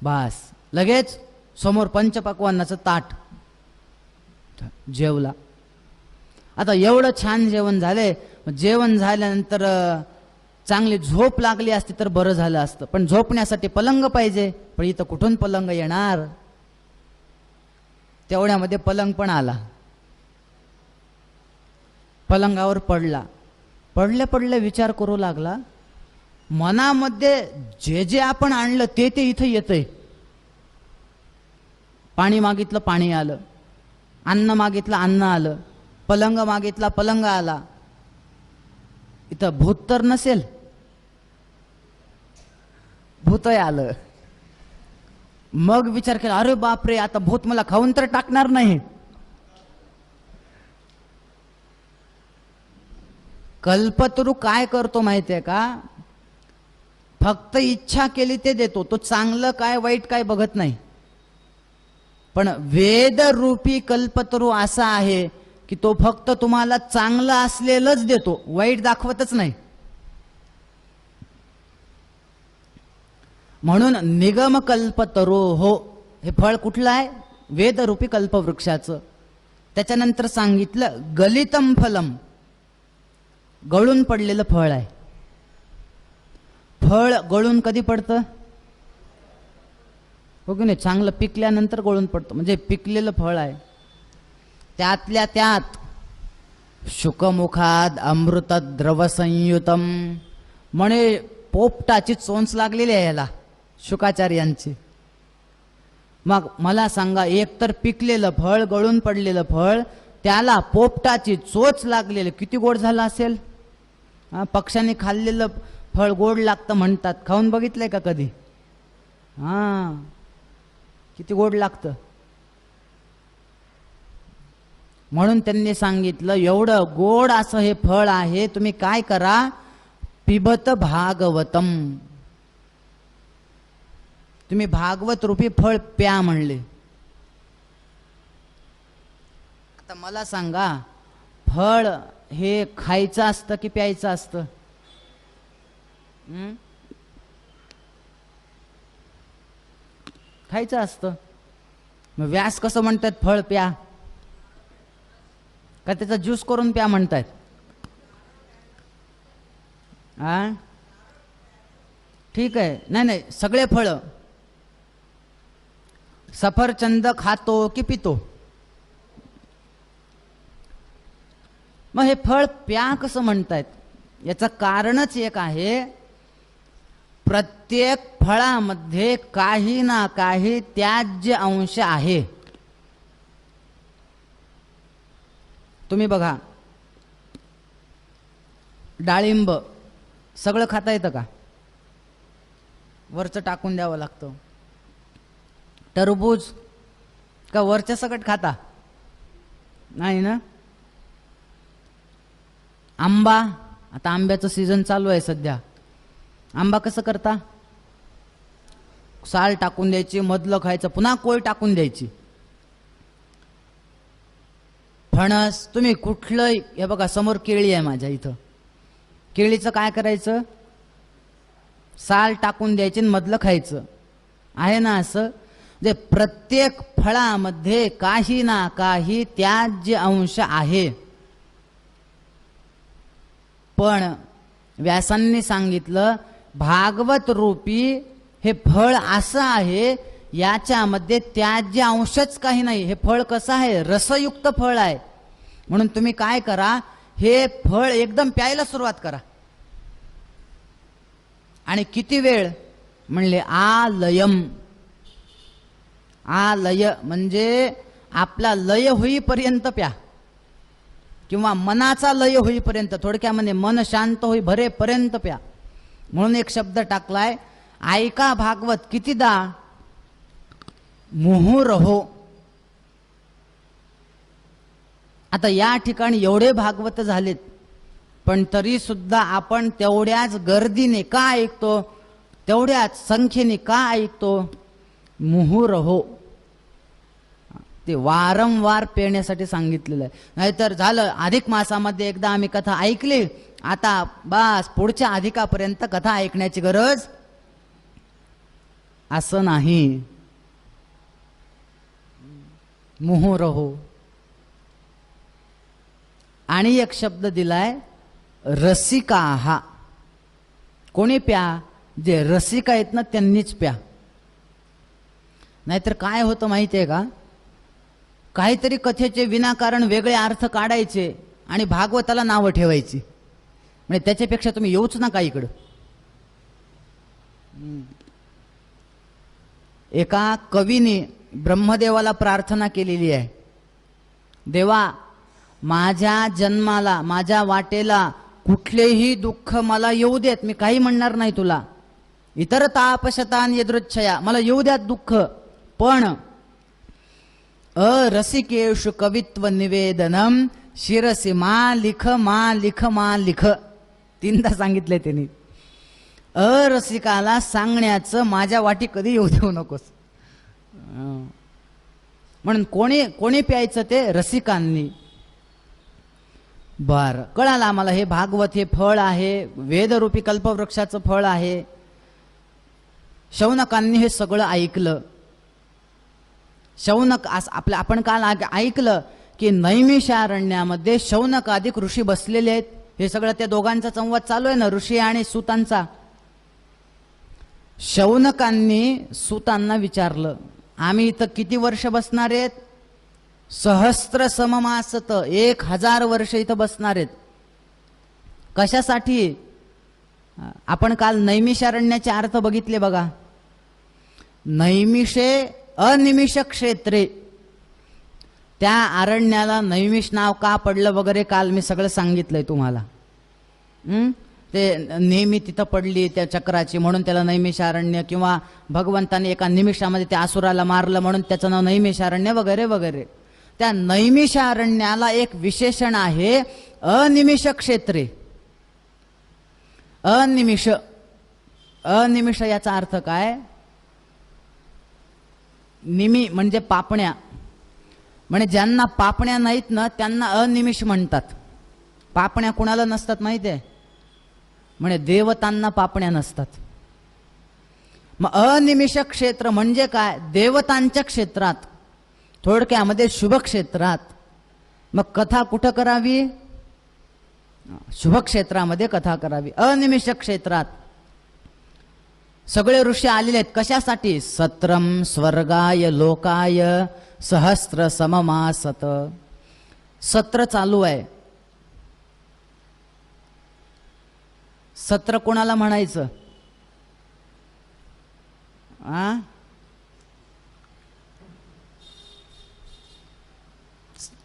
बास, लगेच समोर पंचपक्वान्नाचं ताट, जेवला. आता एवढं छान जेवण झाले, जेवण झाल्यानंतर चांगली झोप लागली असती तर बरं झालं असतं. पण झोपण्यासाठी पलंग पाहिजे, पण इथं कुठून पलंग येणार? तेवढ्यामध्ये पलंग पण आला. पलंगावर पडला. पडल्या पडल्या विचार करू लागला, मनामध्ये जे जे आपण आणलं ते ते इथं येतंय. पाणी मागितलं पाणी आलं, अन्न मागितलं अन्न आलं, पलंग मागितला पलंग आला. इथं भूत तर नसेल? भूतही आलं. मग विचार केला, अरे बापरे, आता भूत मला खाऊन तर टाकणार नाही. कल्पतरू काय करतो माहितीये का? फक्त इच्छा केली ते देतो. तो चांगलं काय वाईट काय बघत नाही. पण वेदरूपी कल्पतरू असा आहे की तो फक्त तुम्हाला चांगलं असलेलंच देतो, वाईट दाखवतच नाही. म्हणून निगम कल्पतरो हो, हे फळ कुठलं आहे? वेदरूपी कल्पवृक्षाचं. त्याच्यानंतर सांगितलं गलितम फलम, गळून पडलेलं फळ आहे. फळ गळून कधी पडतं? हो की नाही? चांगलं पिकल्यानंतर गळून पडतं, म्हणजे पिकलेलं फळ आहे. त्यातल्या त्यात शुकमुखात अमृत द्रव संयुतम, म्हणे पोपटाची चोंच लागलेली आहे याला, शुकाचार्यांची. मग मला सांगा, एक तर पिकलेलं फळ, गळून पडलेलं फळ, त्याला पोपटाची चोच लागलेलं, किती गोड झालं असेल? पक्ष्यांनी खाल्लेलं फळ गोड लागतं म्हणतात. खाऊन बघितलंय का कधी? किती गोड लागतं. म्हणून त्यांनी सांगितलं, एवढं गोड असं हे फळ आहे, तुम्ही काय करा, पिबत भागवतम, तुम्ही भागवत रूपी फळ प्या म्हणले. आता मला सांगा, फळ हे खायचं असतं की प्यायचं असतं? खायचं असतं. मग व्यास कसं म्हणतात फळ प्या? का त्याचा ज्यूस करून प्या म्हणतात? ठीक आहे, नाही नाही, सगळे फळ. सफरचंद खातो की पितो? मग हे फळ प्या कसं म्हणतायत? याचं कारणच एक आहे, प्रत्येक फळामध्ये काही ना काही त्याज्य अंश आहे. तुम्ही बघा, डाळिंब सगळं खाता येतं का? वरचं टाकून द्यावं लागतं. टरबूज का वरच्या सकट खाता? नाही ना. आंबा, आता आंब्याचं सीझन चालू आहे सध्या. आंबा कसं करता? साल टाकून द्यायची, मधलं खायचं, पुन्हा कोय टाकून द्यायची. फणस, तुम्ही कुठलं, हे बघा समोर केळी आहे माझ्या इथं, केळीचं काय करायचं? साल टाकून द्यायची, मधलं खायचं. आहे ना असं? जे प्रत्येक फळामध्ये काही ना काही त्याज्य अंश आहे. पण व्यासांनी सांगितलं, भागवत रूपी हे फळ असं आहे, याच्यामध्ये त्याज्य अंशच काही नाही. हे फळ कसं आहे? रसयुक्त फळ आहे. म्हणून तुम्ही काय करा, हे फळ एकदम प्यायला सुरुवात करा. आणि किती वेळ? म्हणले आलयम. आलय म्हणजे आपला लय होईपर्यंत प्या, किंवा मनाचा लय होईपर्यंत, थोडक्यामध्ये मन शांत होई भरेपर्यंत प्या. म्हणून एक शब्द टाकलाय, ऐका भागवत कितीदा? मुहुर्हो. आता या ठिकाणी एवढे भागवत झालेत, पण तरी सुद्धा आपण तेवढ्याच गर्दीने का ऐकतो? तेवढ्याच संख्येने का ऐकतो? मुहुर्हो. ते वारंवार पेण्यासाठी सांगितलेलं आहे. नाहीतर झालं, अधिक मासामध्ये एकदा आम्ही कथा ऐकली, आता बस पुढच्या अधिकापर्यंत कथा ऐकण्याची गरज, असं नाही. मुहुर्हो. आणि एक शब्द दिलाय रसिकाहा. कोणी प्या? जे रसिका आहेत ना त्यांनीच प्या. नाहीतर काय होतं माहितीये का? काहीतरी कथेचे विनाकारण वेगळे अर्थ काढायचे आणि भागवताला नावं ठेवायची. म्हणजे त्याच्यापेक्षा तुम्ही येऊच नका इकडं. एका कवीने ब्रह्मदेवाला प्रार्थना केलेली आहे, देवा माझ्या जन्माला, माझ्या वाटेला कुठलेही दुःख मला येऊ देत, मी काही म्हणणार नाही तुला, इतर तापशतान यदृच्छया, मला येऊ द्यात दुःख, पण अरसिकेषु कवित्व निवेदनम शिरसी मा लिख मा लिख मा लिख. 3दा सांगितले त्यांनी. अरसिकाला सांगण्याचं माझ्या वाटी कधी येऊ देऊ नकोस. म्हणून कोणी प्यायचं ते रसिकांनी. बर, कळालं आम्हाला हे भागवत हे फळ आहे, वेदरूपी कल्पवृक्षाचं फळ आहे. शौनकांनी हे सगळं ऐकलं. शौनक आपण काल ऐकलं की नैमिषारण्यामध्ये शौनकाधिक ऋषी बसलेले आहेत. हे सगळं त्या दोघांचा संवाद चालू आहे ना, ऋषी आणि सूतांचा. शौनकांनी सूतांना विचारलं, आम्ही इथं किती वर्ष बसणार आहेत? सहस्त्र सममासत, 1000 वर्ष इथं बसणार आहेत. कशासाठी? आपण काल नैमिषारण्याचे अर्थ बघितले बघा. नैमिषे अनिमिष क्षेत्रे, त्या अरण्याला नैमिष नाव का पडलं वगैरे काल मी सगळं सांगितलंय तुम्हाला. ते नेहमी तिथं पडली त्या चक्राची म्हणून त्याला नैमिषारण्य, किंवा भगवंताने एका निमिषामध्ये त्या असुराला मारलं म्हणून त्याचं नाव नैमिषारण्य वगैरे वगैरे. त्या नैमिषारण्याला एक विशेषण आहे, अनिमिष क्षेत्रे. अनिमिष, अनिमिष याचा अर्थ काय? निमी म्हणजे पापण्या, म्हणजे ज्यांना पापण्या नाहीत ना त्यांना अनिमिष म्हणतात. पापण्या कुणाला नसतात माहिती आहे? म्हणजे देवतांना पापण्या नसतात. मग अनिमिष क्षेत्र म्हणजे काय? देवतांच्या क्षेत्रात, थोडक्यामध्ये शुभ क्षेत्रात. मग कथा कुठं करावी? शुभ क्षेत्रामध्ये कथा करावी. अनिमिष क्षेत्रात सगळे ऋषी आलेले आहेत. कशासाठी? सत्रम स्वर्गाय लोकाय सहस्त्र सममासत. सत्र चालू आहे. सत्र कोणाला म्हणायचं?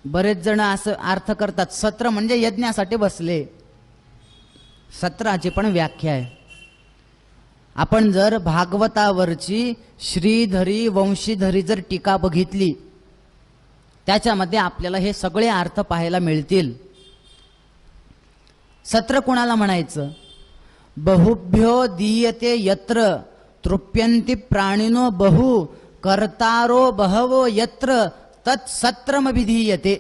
बरेच जण असं अर्थ करतात, सत्र म्हणजे यज्ञासाठी बसले. सत्राची पण व्याख्या आहे. आपण जर भागवतावरची श्रीधरी वंशीधरी जर टीका बघितली, त्याच्यामध्ये आपल्याला हे सगळे अर्थ पाहायला मिळतील. सत्र कोणाला म्हणायचं? बहुभ्यो दीयते यत्र तृप्यन्ति प्राणिनो बहु कर्तारो बहवो यत्र तत्सत्रमभिधीयते.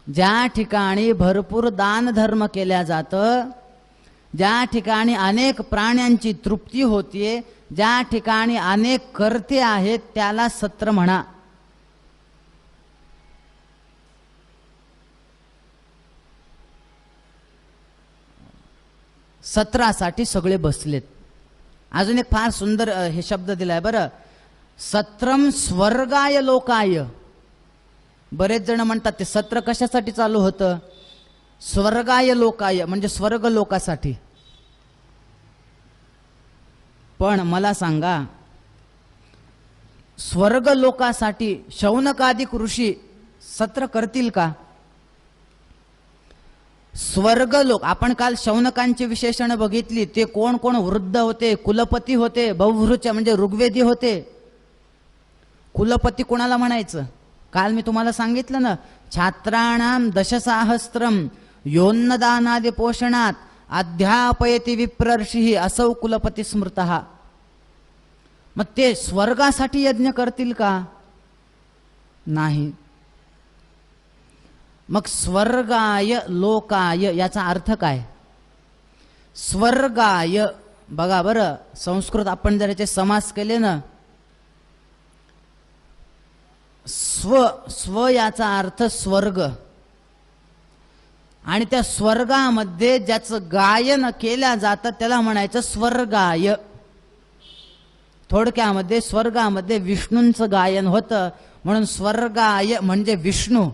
ज्या ठिकाणी भरपूर दान धर्म केल्या जातं, ज्या ठिकाणी अनेक प्राण्यांची तृप्ती होतीये, ज्या ठिकाणी अनेक कर्ते आहेत, त्याला सत्र म्हणा. सत्रासाठी सगळे बसलेत. अजून एक फार सुंदर हे शब्द दिलाय बरं, सत्रम स्वर्गाय लोकाय. बरेच जण म्हणतात ते सत्र कशासाठी चालू होतं? स्वर्गाय लोकाय म्हणजे स्वर्ग लोकासाठी. पण मला सांगा, स्वर्ग लोकासाठी शौनकादिक ऋषी सत्र करतील का? स्वर्ग लोक, आपण काल शौनकांची विशेषण बघितली. ते कोण कोण? वृद्ध होते, कुलपती होते, बहुवृच म्हणजे ऋग्वेदी होते. कुलपती कोणाला म्हणायचं? काल मी तुम्हाला सांगितलं ना, छात्राणाम दशसाहस्त्रम योन्नदानादि पोषणात अध्यापयति विप्रर्षी असौ कुलपती स्मृतः. मग ते स्वर्गासाठी यज्ञ करतील का? नाही. मग स्वर्गाय लोकाय याचा अर्थ काय? स्वर्गाय बघा बरं, संस्कृत आपण जर याचे समास केले ना, स्व याचा अर्थ स्वर्ग, आणि त्या स्वर्गामध्ये ज्याचं गायन केल्या जातं त्याला म्हणायचं स्वर्गाय. थोडक्यामध्ये स्वर्गामध्ये विष्णूंचं गायन होतं म्हणून स्वर्गाय म्हणजे विष्णू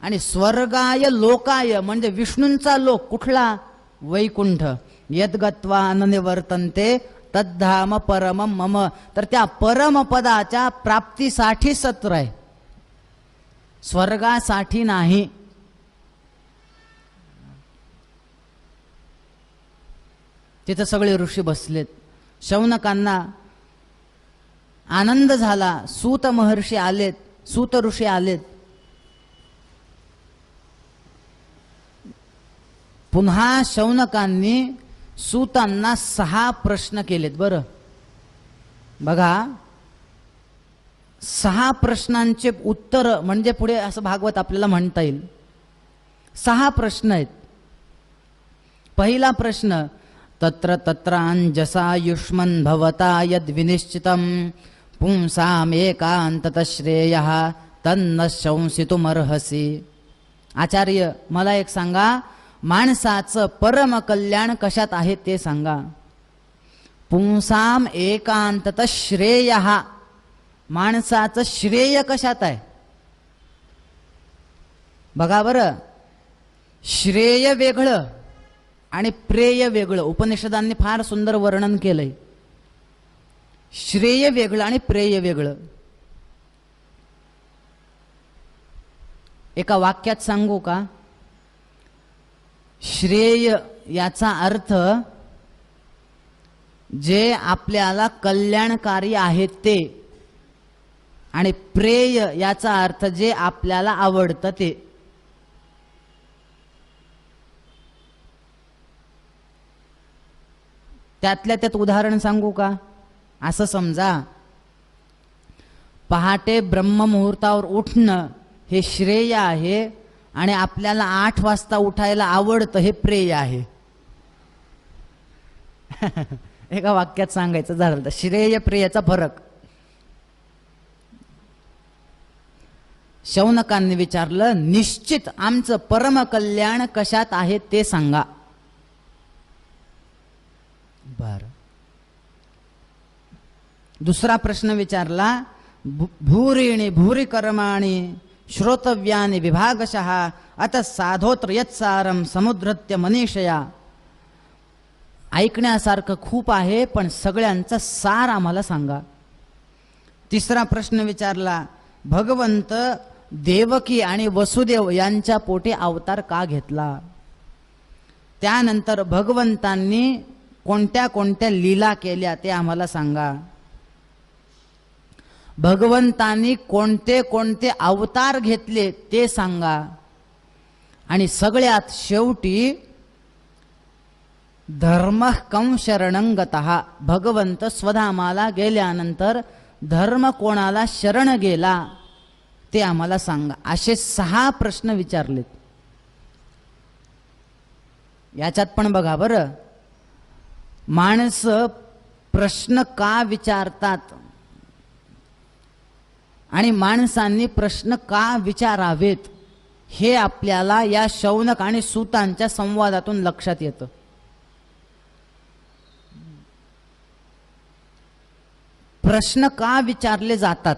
आणि स्वर्गाय लोकाय म्हणजे विष्णूंचा लोक कुठला? वैकुंठ. यद्गत्वा न निवर्तन्ते तद्धाम परमम मम. तर त्या परमपदाच्या प्राप्तीसाठी सत्र आहे, स्वर्गासाठी नाही. तिथं सगळे ऋषी बसलेत. शौनकांना आनंद झाला. सूत महर्षी आलेत, सूत ऋषी आलेत. पुन्हा शौनकांनी सूतांना 6 प्रश्न केलेत. बरं बघा, 6 प्रश्नांचे उत्तर म्हणजे पुढे असं भागवत आपल्याला म्हणता येईल. 6 प्रश्न आहेत. पहिला प्रश्न, तत्र तत्रांजसा युष्मन् भवता यद् विनिश्चितं पुंसाम एकांततः श्रेयः तन्न शंसितुमर्हसि. आचार्य मला एक सांगा, माणसाचं परम कल्याण कशात आहे ते सांगा. पुंसाम एकांततः श्रेयः, माणसाचं श्रेय कशात आहे? बघा बरं, श्रेय वेगळं आणि प्रेय वेगळं. उपनिषदांनी फार सुंदर वर्णन केलंय. श्रेय वेगळं आणि प्रेय वेगळं. एका वाक्यात सांगू का? श्रेय याचा अर्थ जे आपल्याला कल्याणकारी आहे ते, आणि प्रेय याचा अर्थ जे आपल्याला आवडतं ते. त्यातल्या त्यात उदाहरण सांगू का? असं समजा, पहाटे ब्रह्ममुहूर्तावर उठणं हे श्रेय आहे आणि आपल्याला 8 वाजता उठायला आवडतं हे प्रेय आहे. एका वाक्यात सांगायचं झालं तर श्रेय प्रेयचा फरक. शौनकांनी विचारलं, निश्चित आमचं परम कल्याण कशात आहे ते सांगा. बर. दुसरा प्रश्न विचारला, भूरिणी भूरि कर्माणि श्रोतव्यानि विभागशः अत साधोत्र यत्सारम समुद्रत्य मनीषया. ऐकण्यासारखं खूप आहे पण सगळ्यांचा सार आम्हाला सांगा. तिसरा प्रश्न विचारला, भगवंत देवकी आणि वसुदेव यांच्या पोटी अवतार का घेतला? त्यानंतर भगवंतांनी कोणत्या कोणत्या लीला केल्या ते आम्हाला सांगा. भगवंतांनी कोणते कोणते अवतार घेतले ते सांगा. आणि सगळ्यात शेवटी धर्म कं शरणं गतः, भगवंत स्वधामाला गेल्यानंतर धर्म कोणाला शरण गेला ते आम्हाला सांगा. असे 6 प्रश्न विचारलेत. याच्यात पण बघा बरं, माणसं प्रश्न का विचारतात आणि माणसांनी प्रश्न का विचारावेत हे आपल्याला या शौनक आणि सूतांच्या संवादातून लक्षात येतं. प्रश्न का विचारले जातात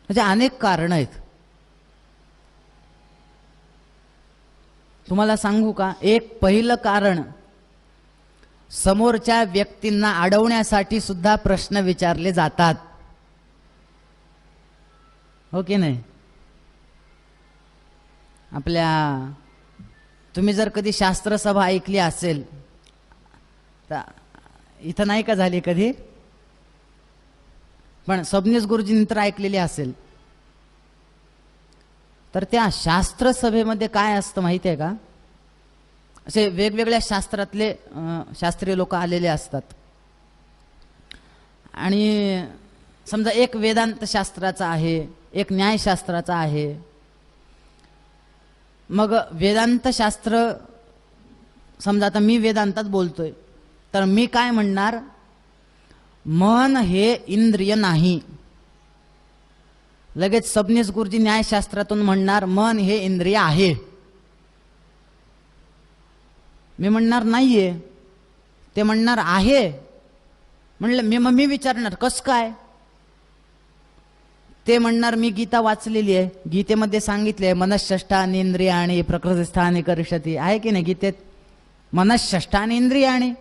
म्हणजे अनेक कारण आहेत. तुम्हाला सांगू का? एक पहिलं कारण, समोरच्या व्यक्तींना अडवण्यासाठी सुद्धा प्रश्न विचारले जातात. हो की नाही? आपल्या तुम्ही जर कधी शास्त्रसभा ऐकली असेल तर इथं नाही का झाली कधी, पण सबनीस गुरुजींनी तर ऐकलेली असेल. तर त्या शास्त्रसभेमध्ये काय असतं माहिती आहे का? असे वेगवेगळ्या शास्त्रातले शास्त्रीय लोक आलेले असतात. आणि समजा एक वेदांत शास्त्राचा आहे, एक न्यायशास्त्राचा आहे. मग वेदांत शास्त्र, समजा आता मी वेदांतात बोलतोय तर मी काय म्हणणार, मन हे इंद्रिय नाही. लगेच सबनीस गुरुजी न्यायशास्त्रातून म्हणणार मन हे इंद्रिय आहे. मी म्हणणार नाहीये, ते म्हणणार आहे. म्हणलं मी विचारणार कस काय? ते म्हणणार मी गीता वाचलेली आहे, गीतेमध्ये सांगितले मनःषष्ठानि इंद्रियाणि प्रकृतिस्थानि करिष्यति, आहे की नाही गीतेत? मनःषष्ठानि इंद्रियाणि.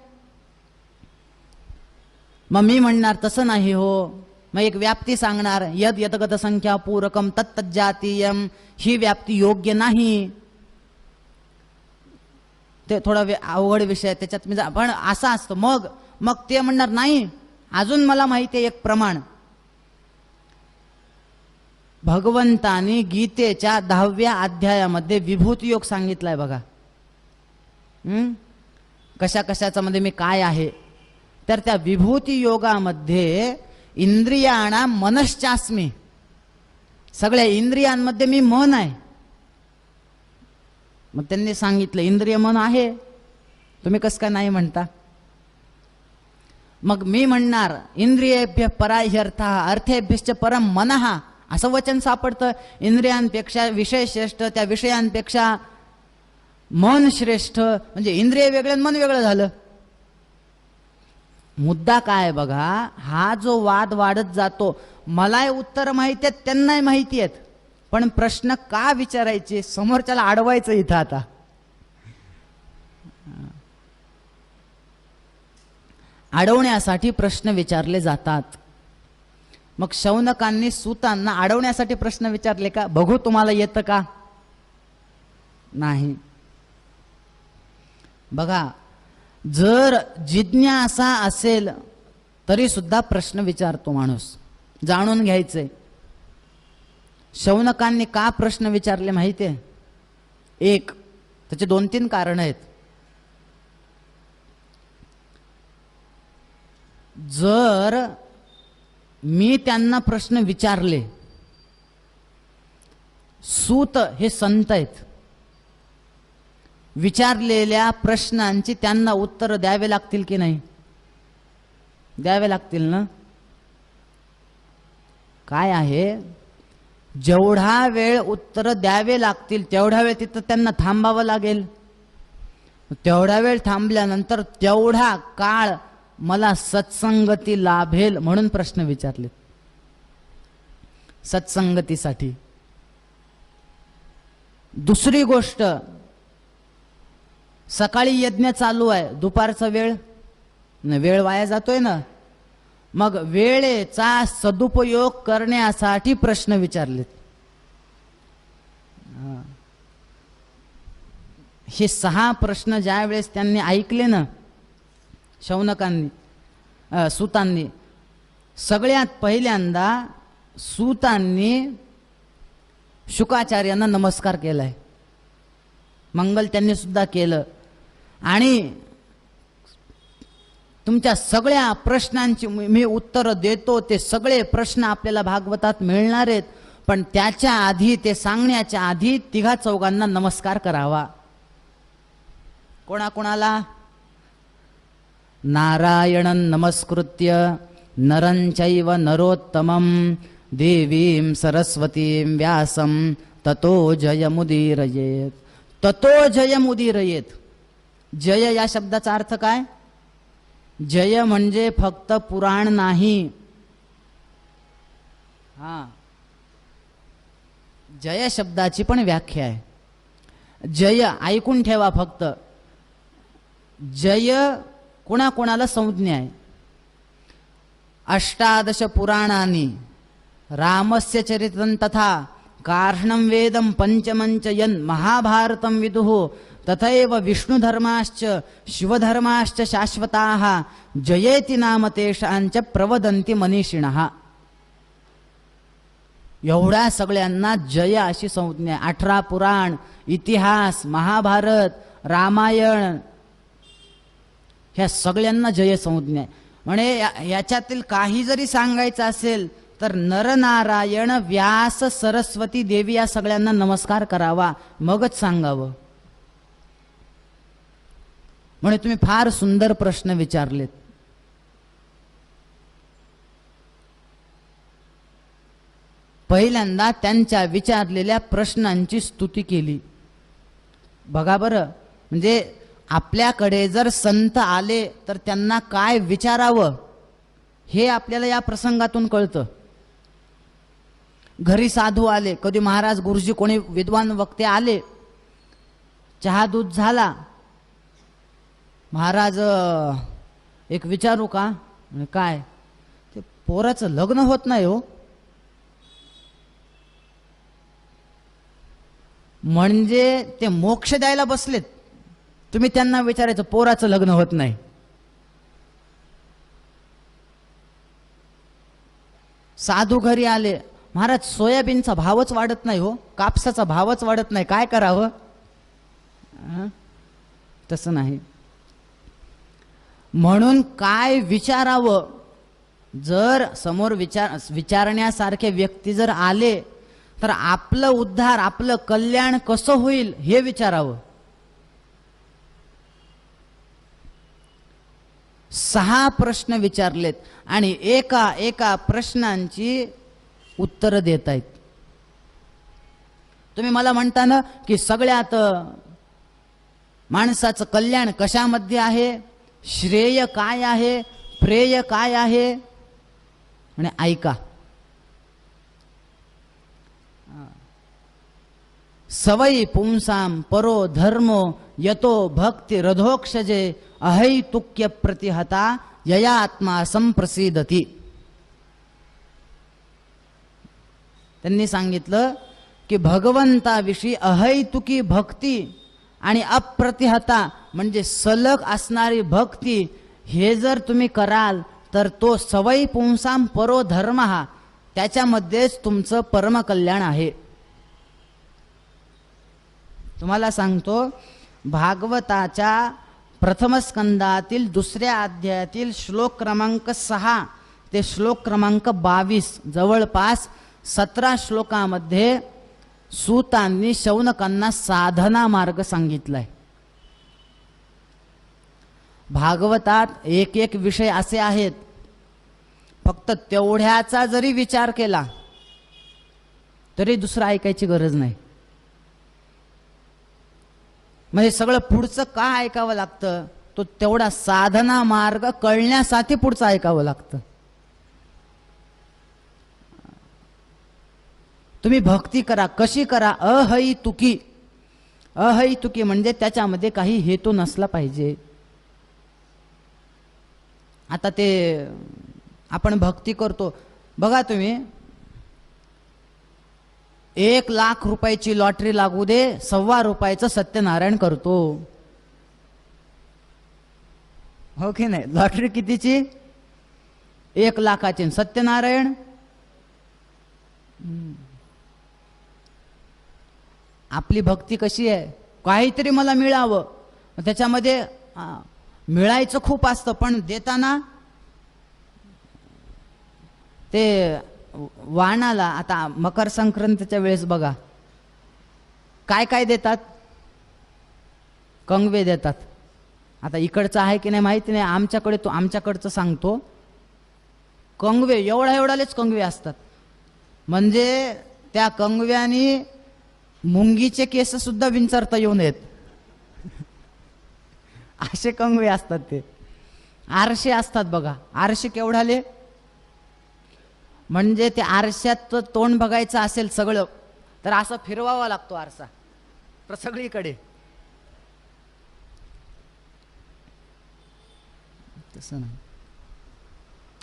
मग मी म्हणणार तसं नाही हो, मग एक व्याप्ती सांगणार, यद यतगत संख्या पूरकम तत्तज्जातीयम, ही व्याप्ती योग्य नाही. ते थोडा अवघड विषय, त्याच्यात मी पण असा असतो. मग ते म्हणणार नाही, अजून मला माहिती आहे एक प्रमाण. भगवंतानी गीतेच्या 10व्या अध्यायामध्ये विभूती योग सांगितलाय बघा. कशा कशाचा मध्ये मी काय आहे, तर त्या विभूती योगामध्ये इंद्रियाणा मनश्चास्मी, सगळ्या इंद्रियांमध्ये मी मन आहे. मग त्यांनी सांगितलं इंद्रिय मन आहे, तुम्ही कसं काय नाही म्हणता? मग मी म्हणणार इंद्रियेभ्य पराह्यर्थ अर्थेभ्यश्च परम मनः, असं वचन सापडतं. इंद्रियांपेक्षा विषय श्रेष्ठ, त्या विषयांपेक्षा मन श्रेष्ठ, म्हणजे इंद्रिय वेगळं मन वेगळं झालं. मुद्दा काय बघा, हा जो वाद वाढत जातो, मलाही उत्तर माहिती आहेत, त्यांनाही माहिती आहेत, पण प्रश्न का विचारायचे, समोरच्याला अडवायचं इथं. आता अडवण्यासाठी प्रश्न विचारले जातात. मग शौनकांनी सूतांना अडवण्यासाठी प्रश्न विचारले का? बघू तुम्हाला येतं का? नाही. बघा, जर जिज्ञासा असेल तरी सुद्धा प्रश्न विचारतो माणूस, जाणून घ्यायचंय. शौनकांनी का प्रश्न विचारले माहिती आहे? एक, त्याचे 2-3 कारण आहेत. जर मी त्यांना प्रश्न विचारले, सूत हे संत आहेत, विचारलेल्या प्रश्नांची त्यांना उत्तर द्यावे लागतील की नाही? द्यावे लागतील ना. काय आहे, जेवढा वेळ उत्तर द्यावे लागतील तेवढा वेळ तिथं त्यांना थांबावं लागेल. तेवढा वेळ थांबल्यानंतर तेवढा काळ मला सत्संगती लाभेल म्हणून प्रश्न विचारले, सत्संगतीसाठी. दुसरी गोष्ट, सकाळी यज्ञ चालू आहे, दुपारचा वेळ वाया जातोय ना. मग वेळेचा सदुपयोग करण्यासाठी प्रश्न विचारलेत. हे 6 प्रश्न ज्या वेळेस त्यांनी ऐकले ना, शौनकांनी, सूतांनी, सगळ्यात पहिल्यांदा सूतांनी शुकाचार्यांना नमस्कार केलाय, मंगल त्यांनी सुद्धा केलं. आणि तुमच्या सगळ्या प्रश्नांची मी उत्तर देतो, ते सगळे प्रश्न आपल्याला भागवतात मिळणार आहेत, पण त्याच्या आधी, ते सांगण्याच्या आधी 3-4 नमस्कार करावा. कोणाकोणाला? नारायणं नमस्कृत्य नरं चैव नरोत्तमं देवीं सरस्वतीं व्यासं ततो जयमुदीरयेत. ततो जयमुदीरयेत. जय या शब्दाचा अर्थ काय? जय म्हणजे फक्त पुराण नाही. जय शब्दाची पण व्याख्या आहे. जय ऐकून ठेवा फक्त. जय कोणाकोणाला संज्ञा आहे. 18 पुराणानि रामस्य चरितं तथा कार्ष्णं वेदं पंचमंच यन् महाभारतं विदुः तथैव विष्णुधर्माश्च शिवधर्माश्च शाश्वताः जयेति नाम तेषांच प्रवदन्ति मनीषिणः. एवढ्या सगळ्यांना जय अशी संज्ञा आहे. 18 पुराण, इतिहास, महाभारत, रामायण, ह्या सगळ्यांना जय संज्ञा आहे. म्हणजे याच्यातील काही जरी सांगायचं असेल तर नरनारायण, व्यास, सरस्वती देवी या सगळ्यांना नमस्कार करावा, मगच सांगावं. म्हणजे तुम्ही फार सुंदर प्रश्न विचारलेत. पहिल्यांदा त्यांच्या विचारलेल्या प्रश्नांची स्तुती केली. बघा बरं, म्हणजे आपल्याकडे जर संत आले तर त्यांना काय विचारावं हे आपल्याला या प्रसंगातून कळतं. घरी साधू आले, कधी महाराज गुरुजी कोणी विद्वान वक्ते आले, चहा दूध झाला, महाराज एक विचारू का? म्हणे काय? ते पोराचं लग्न होत नाही हो. म्हणजे ते मोक्ष द्यायला बसलेत, तुम्ही त्यांना विचारायचं पोराचं लग्न होत नाही. साधू घरी आले, महाराज सोयाबीनचा भावच वाढत नाही हो, कापसाचा भावच वाढत नाही, काय करावं? तसं नाही. म्हणून काय विचारावं? जर समोर विचारण्यासारखे व्यक्ती जर आले तर आपलं उद्धार, आपलं कल्याण कसं होईल हे विचारावं. 6 प्रश्न विचारलेत आणि एका एका प्रश्नांची उत्तर देत आहेत. तुम्ही मला म्हणता ना की सगळ्यात माणसाचं कल्याण कशामध्ये आहे, श्रेय काय आहे, प्रेय काय आहे? आणि ऐका, सवयी पुंसाम परो धर्मो यतो भक्ती रधोक्षजे अहैतुक्य प्रतिहता यया आत्मा संप्रसिद्धती. त्यांनी सांगितलं की भगवंताविषयी अहैतुकी भक्ती आणि अप्रतिहता म्हणजे सलग असणारी भक्ती, हे जर तुम्ही कराल तर तो सवयी पुंसाम परो धर्म, हा त्याच्यामध्येच तुमचं परमकल्याण आहे. तुम्हाला सांगतो, भागवताच्या प्रथम स्कंदातील 2ऱ्या अध्यायातील श्लोक क्रमांक 6 ते श्लोक क्रमांक 22, जवळपास 17 श्लोकामध्ये सूतांनी शौनकांना साधना मार्ग सांगितलाय. भागवतात एक एक विषय असे आहेत, फक्त तेवढ्याचा जरी विचार केला तरी दुसरं ऐकायची गरज नाही. म्हणजे सगळं पुढचं का ऐकावं लागतं? तो तेवढा साधना मार्ग कळण्यासाठी पुढचं ऐकावं लागतं. तुम्ही भक्ती करा, कशी करा? अहैतुकी. अहैतुकी म्हणजे त्याच्यामध्ये काही हेतू नसला पाहिजे. आता ते आपण भक्ती करतो बघा तुम्ही, 1,00,000 रुपयाची लॉटरी लागू दे, ₹1,25,000 सत्यनारायण करतो, हो की नाही? लॉटरी कितीची? 1,00,000ची. सत्यनारायण आपली भक्ती कशी आहे? काहीतरी मला मिळावं, त्याच्यामध्ये मिळायचं खूप असतं, पण देताना ते वाणाला, आता मकर संक्रांतीच्या वेळेस बघा काय काय देतात, कंगवे देतात. आता इकडचं आहे की नाही माहिती नाही, आमच्याकडचं सांगतो, कंगवे एवढालेच कंगवे असतात. म्हणजे त्या कंगव्यानी मुंगीचे केस सुद्धा विंचरता येऊ नयेत असे कंगवे असतात. ते आरशे असतात बघा, आरशे केवढाले? म्हणजे ते आरशात तोंड बघायचं असेल सगळं तर असं फिरवावा लागतो आरसा सगळीकडे. तसं नाही.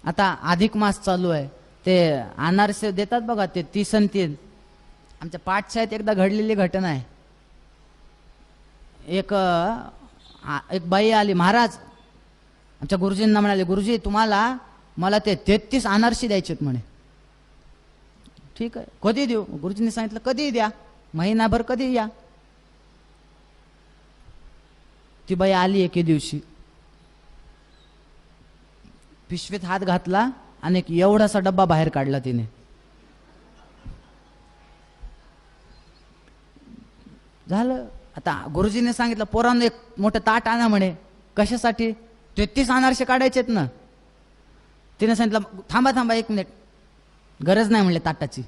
आता अधिक मास चालू आहे, ते अनारसे देतात बघा, ते 30 आणि 3. आमच्या पाठशाळेत एकदा घडलेली घटना आहे. एक बाई आली, महाराज आमच्या गुरुजींना म्हणाले, गुरुजी मला ते 33 अनारसे द्यायचेत म्हणे. ठीक आहे, कधी देऊ? गुरुजींनी सांगितलं कधी द्या, महिनाभर कधी या. ती बाई आली एके दिवशी, पिशवीत हात घातला आणि एक एवढासा डब्बा बाहेर काढला तिने. झालं. आता गुरुजीने सांगितलं, पोरांना एक मोठं ताट आणा म्हणे. कशासाठी? 33 अनारसे काढायचेत ना. तिने सांगितलं थांबा 1 मिनिट, गरज नाही म्हणले ताटाची.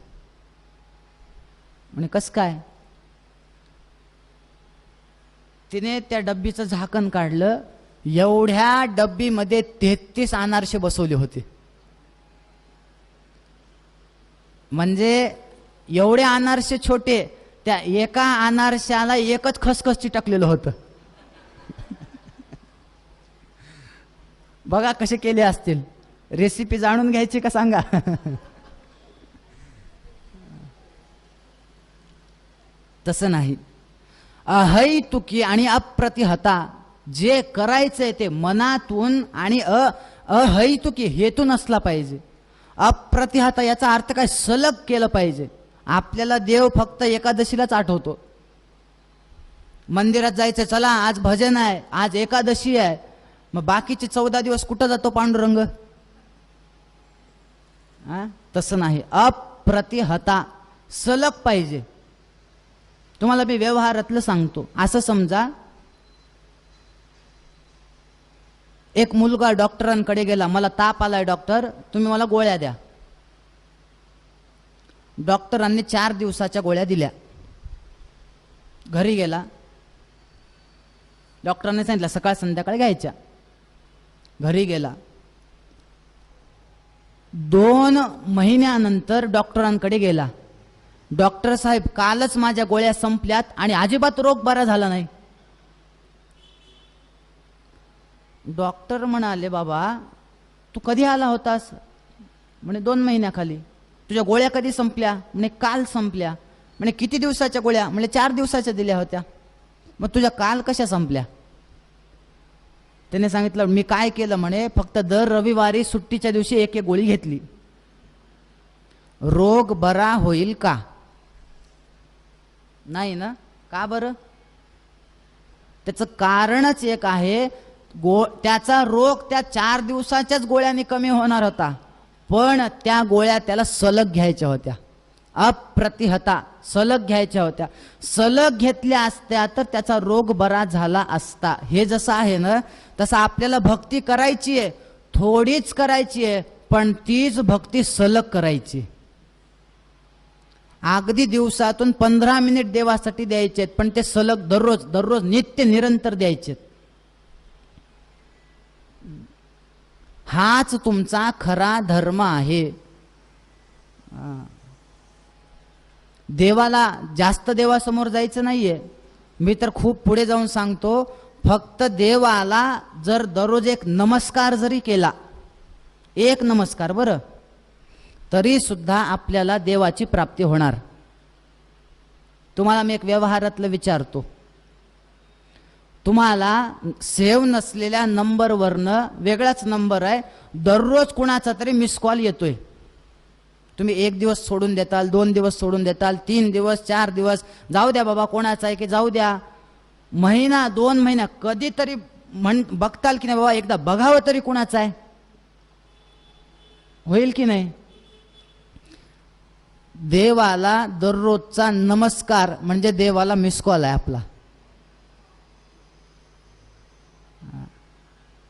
म्हणे कस काय? तिने त्या डब्बीचं झाकण काढलं, एवढ्या डब्बीमध्ये 33 अनारसे बसवले होते. म्हणजे एवढे अनारसे छोटे, त्या एका अनारशाला एकच खसखस चिटकलेलं होतं. बघा कसे केले असतील. रेसिपी जाणून घ्यायची का सांगा. तसं नाही. अहैतुकी आणि अप्रतिहता, जे करायचंय ते मनातून आणि अहैतुकी हेतून असला पाहिजे. अप्रतिहता याचा अर्थ काय, सलग केलं पाहिजे. आपल्याला देव फक्त एकादशीलाच आठवतो. मंदिरात जायचं, चला आज भजन आहे, आज एकादशी आहे, मग बाकीचे 14 दिवस कुठं जातो पांडुरंग? तसं नाही. अप्रतिहता, सलग पाहिजे. तुम्हाला मी व्यवहारातलं सांगतो. असं समजा, एक मुलगा डॉक्टरांकडे गेला, मला ताप आलाय डॉक्टर, तुम्ही मला गोळ्या द्या. डॉक्टरांनी 4 दिवसाच्या गोळ्या दिल्या. घरी गेला, डॉक्टरांनी सांगितलं सकाळ संध्याकाळ घ्यायच्या. घरी गेला, 2 महिन्यानंतर डॉक्टरांकडे गेला. डॉक्टर साहेब, कालच माझ्या गोळ्या संपल्यात आणि अजिबात रोग बरा झाला नाही. डॉक्टर म्हणाले, बाबा तू कधी आला होतास? म्हणे 2 महिन्याखाली. तुझ्या गोळ्या कधी संपल्या? म्हणे काल संपल्या. म्हणे किती दिवसाच्या गोळ्या? म्हणजे 4 दिवसाच्या दिल्या होत्या. मग तुझ्या काल कशा संपल्या? त्याने सांगितलं, मी काय केलं म्हणे, फक्त दर रविवारी सुट्टीच्या दिवशी एक गोळी घेतली. रोग बरा होईल का? नाही ना. का बरं? त्याचं कारणच एक आहे, त्याचा रोग त्या 4 दिवसाच्याच गोळ्यांनी कमी होणार होता, पण त्या गोळ्या त्याला सलग घ्यायच्या होत्या. अप्रतिहता, सलग घ्यायच्या होत्या. सलग घेतल्या असत्या तर त्याचा रोग बरा झाला असता. हे जसं आहे ना, तसं आपल्याला भक्ती करायची आहे, थोडीच करायची आहे, पण तीच भक्ती सलग करायची. अगदी दिवसातून 15 मिनिट देवासाठी द्यायचे, पण ते सलग दररोज दररोज नित्य निरंतर द्यायचे. हाच तुमचा खरा धर्म आहे. देवाला जास्त देवासमोर जायचं नाहीये. मी तर खूप पुढे जाऊन सांगतो, फक्त देवाला जर दररोज एक नमस्कार जरी केला, एक नमस्कार बरं, तरी सुद्धा आपल्याला देवाची प्राप्ती होणार. तुम्हाला मी एक व्यवहारातलं विचारतो. तुम्हाला सेव्ह नसलेल्या नंबरवरनं, वेगळाच नंबर आहे, दररोज कुणाचा तरी मिस कॉल येतोय. तुम्ही 1 दिवस सोडून देताल, 2 दिवस सोडून देताल, 3 दिवस, 4 दिवस, जाऊ द्या बाबा कोणाचा आहे की जाऊ द्या. महिना 2 महिना कधीतरी बघताल की नाही, बाबा एकदा बघावं तरी कुणाचा आहे. होईल की नाही? देवाला दररोजचा नमस्कार म्हणजे देवाला मिस कॉल आहे आपला.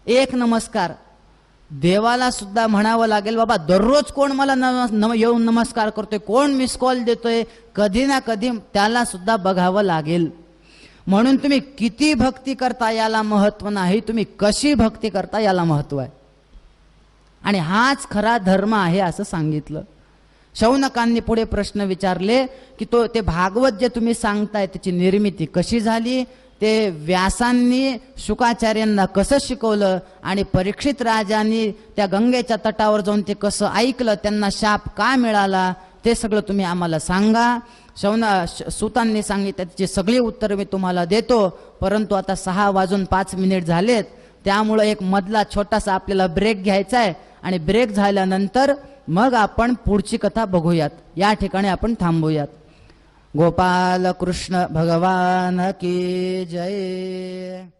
एक नमस्कार. देवाला सुद्धा म्हणावं लागेल, बाबा दररोज कोण मला येऊन नमस्कार करतोय, कोण मिस कॉल देतोय, कधी ना कधी त्याला सुद्धा बघावं लागेल. म्हणून तुम्ही किती भक्ती करता याला महत्व नाही, तुम्ही कशी भक्ती करता याला महत्व आहे. आणि हाच खरा धर्म आहे असं सांगितलं. शौनकांनी पुढे प्रश्न विचारले की ते भागवत जे तुम्ही सांगताय त्याची निर्मिती कशी झाली, ते व्यासांनी शुकाचार्यांना कसं शिकवलं, आणि परीक्षित राजांनी त्या गंगेच्या तटावर जाऊन ते कसं ऐकलं, त्यांना शाप का मिळाला, ते सगळं तुम्ही आम्हाला सांगा. सुतांनी सांगितलं, त्याची सगळी उत्तरं मी तुम्हाला देतो, परंतु आता 6:05 झालेत, त्यामुळं एक मधला छोटासा आपल्याला ब्रेक घ्यायचा आहे, आणि ब्रेक झाल्यानंतर मग आपण पुढची कथा बघूयात. या ठिकाणी आपण थांबूयात. गोपाल कृष्ण भगवान की जय.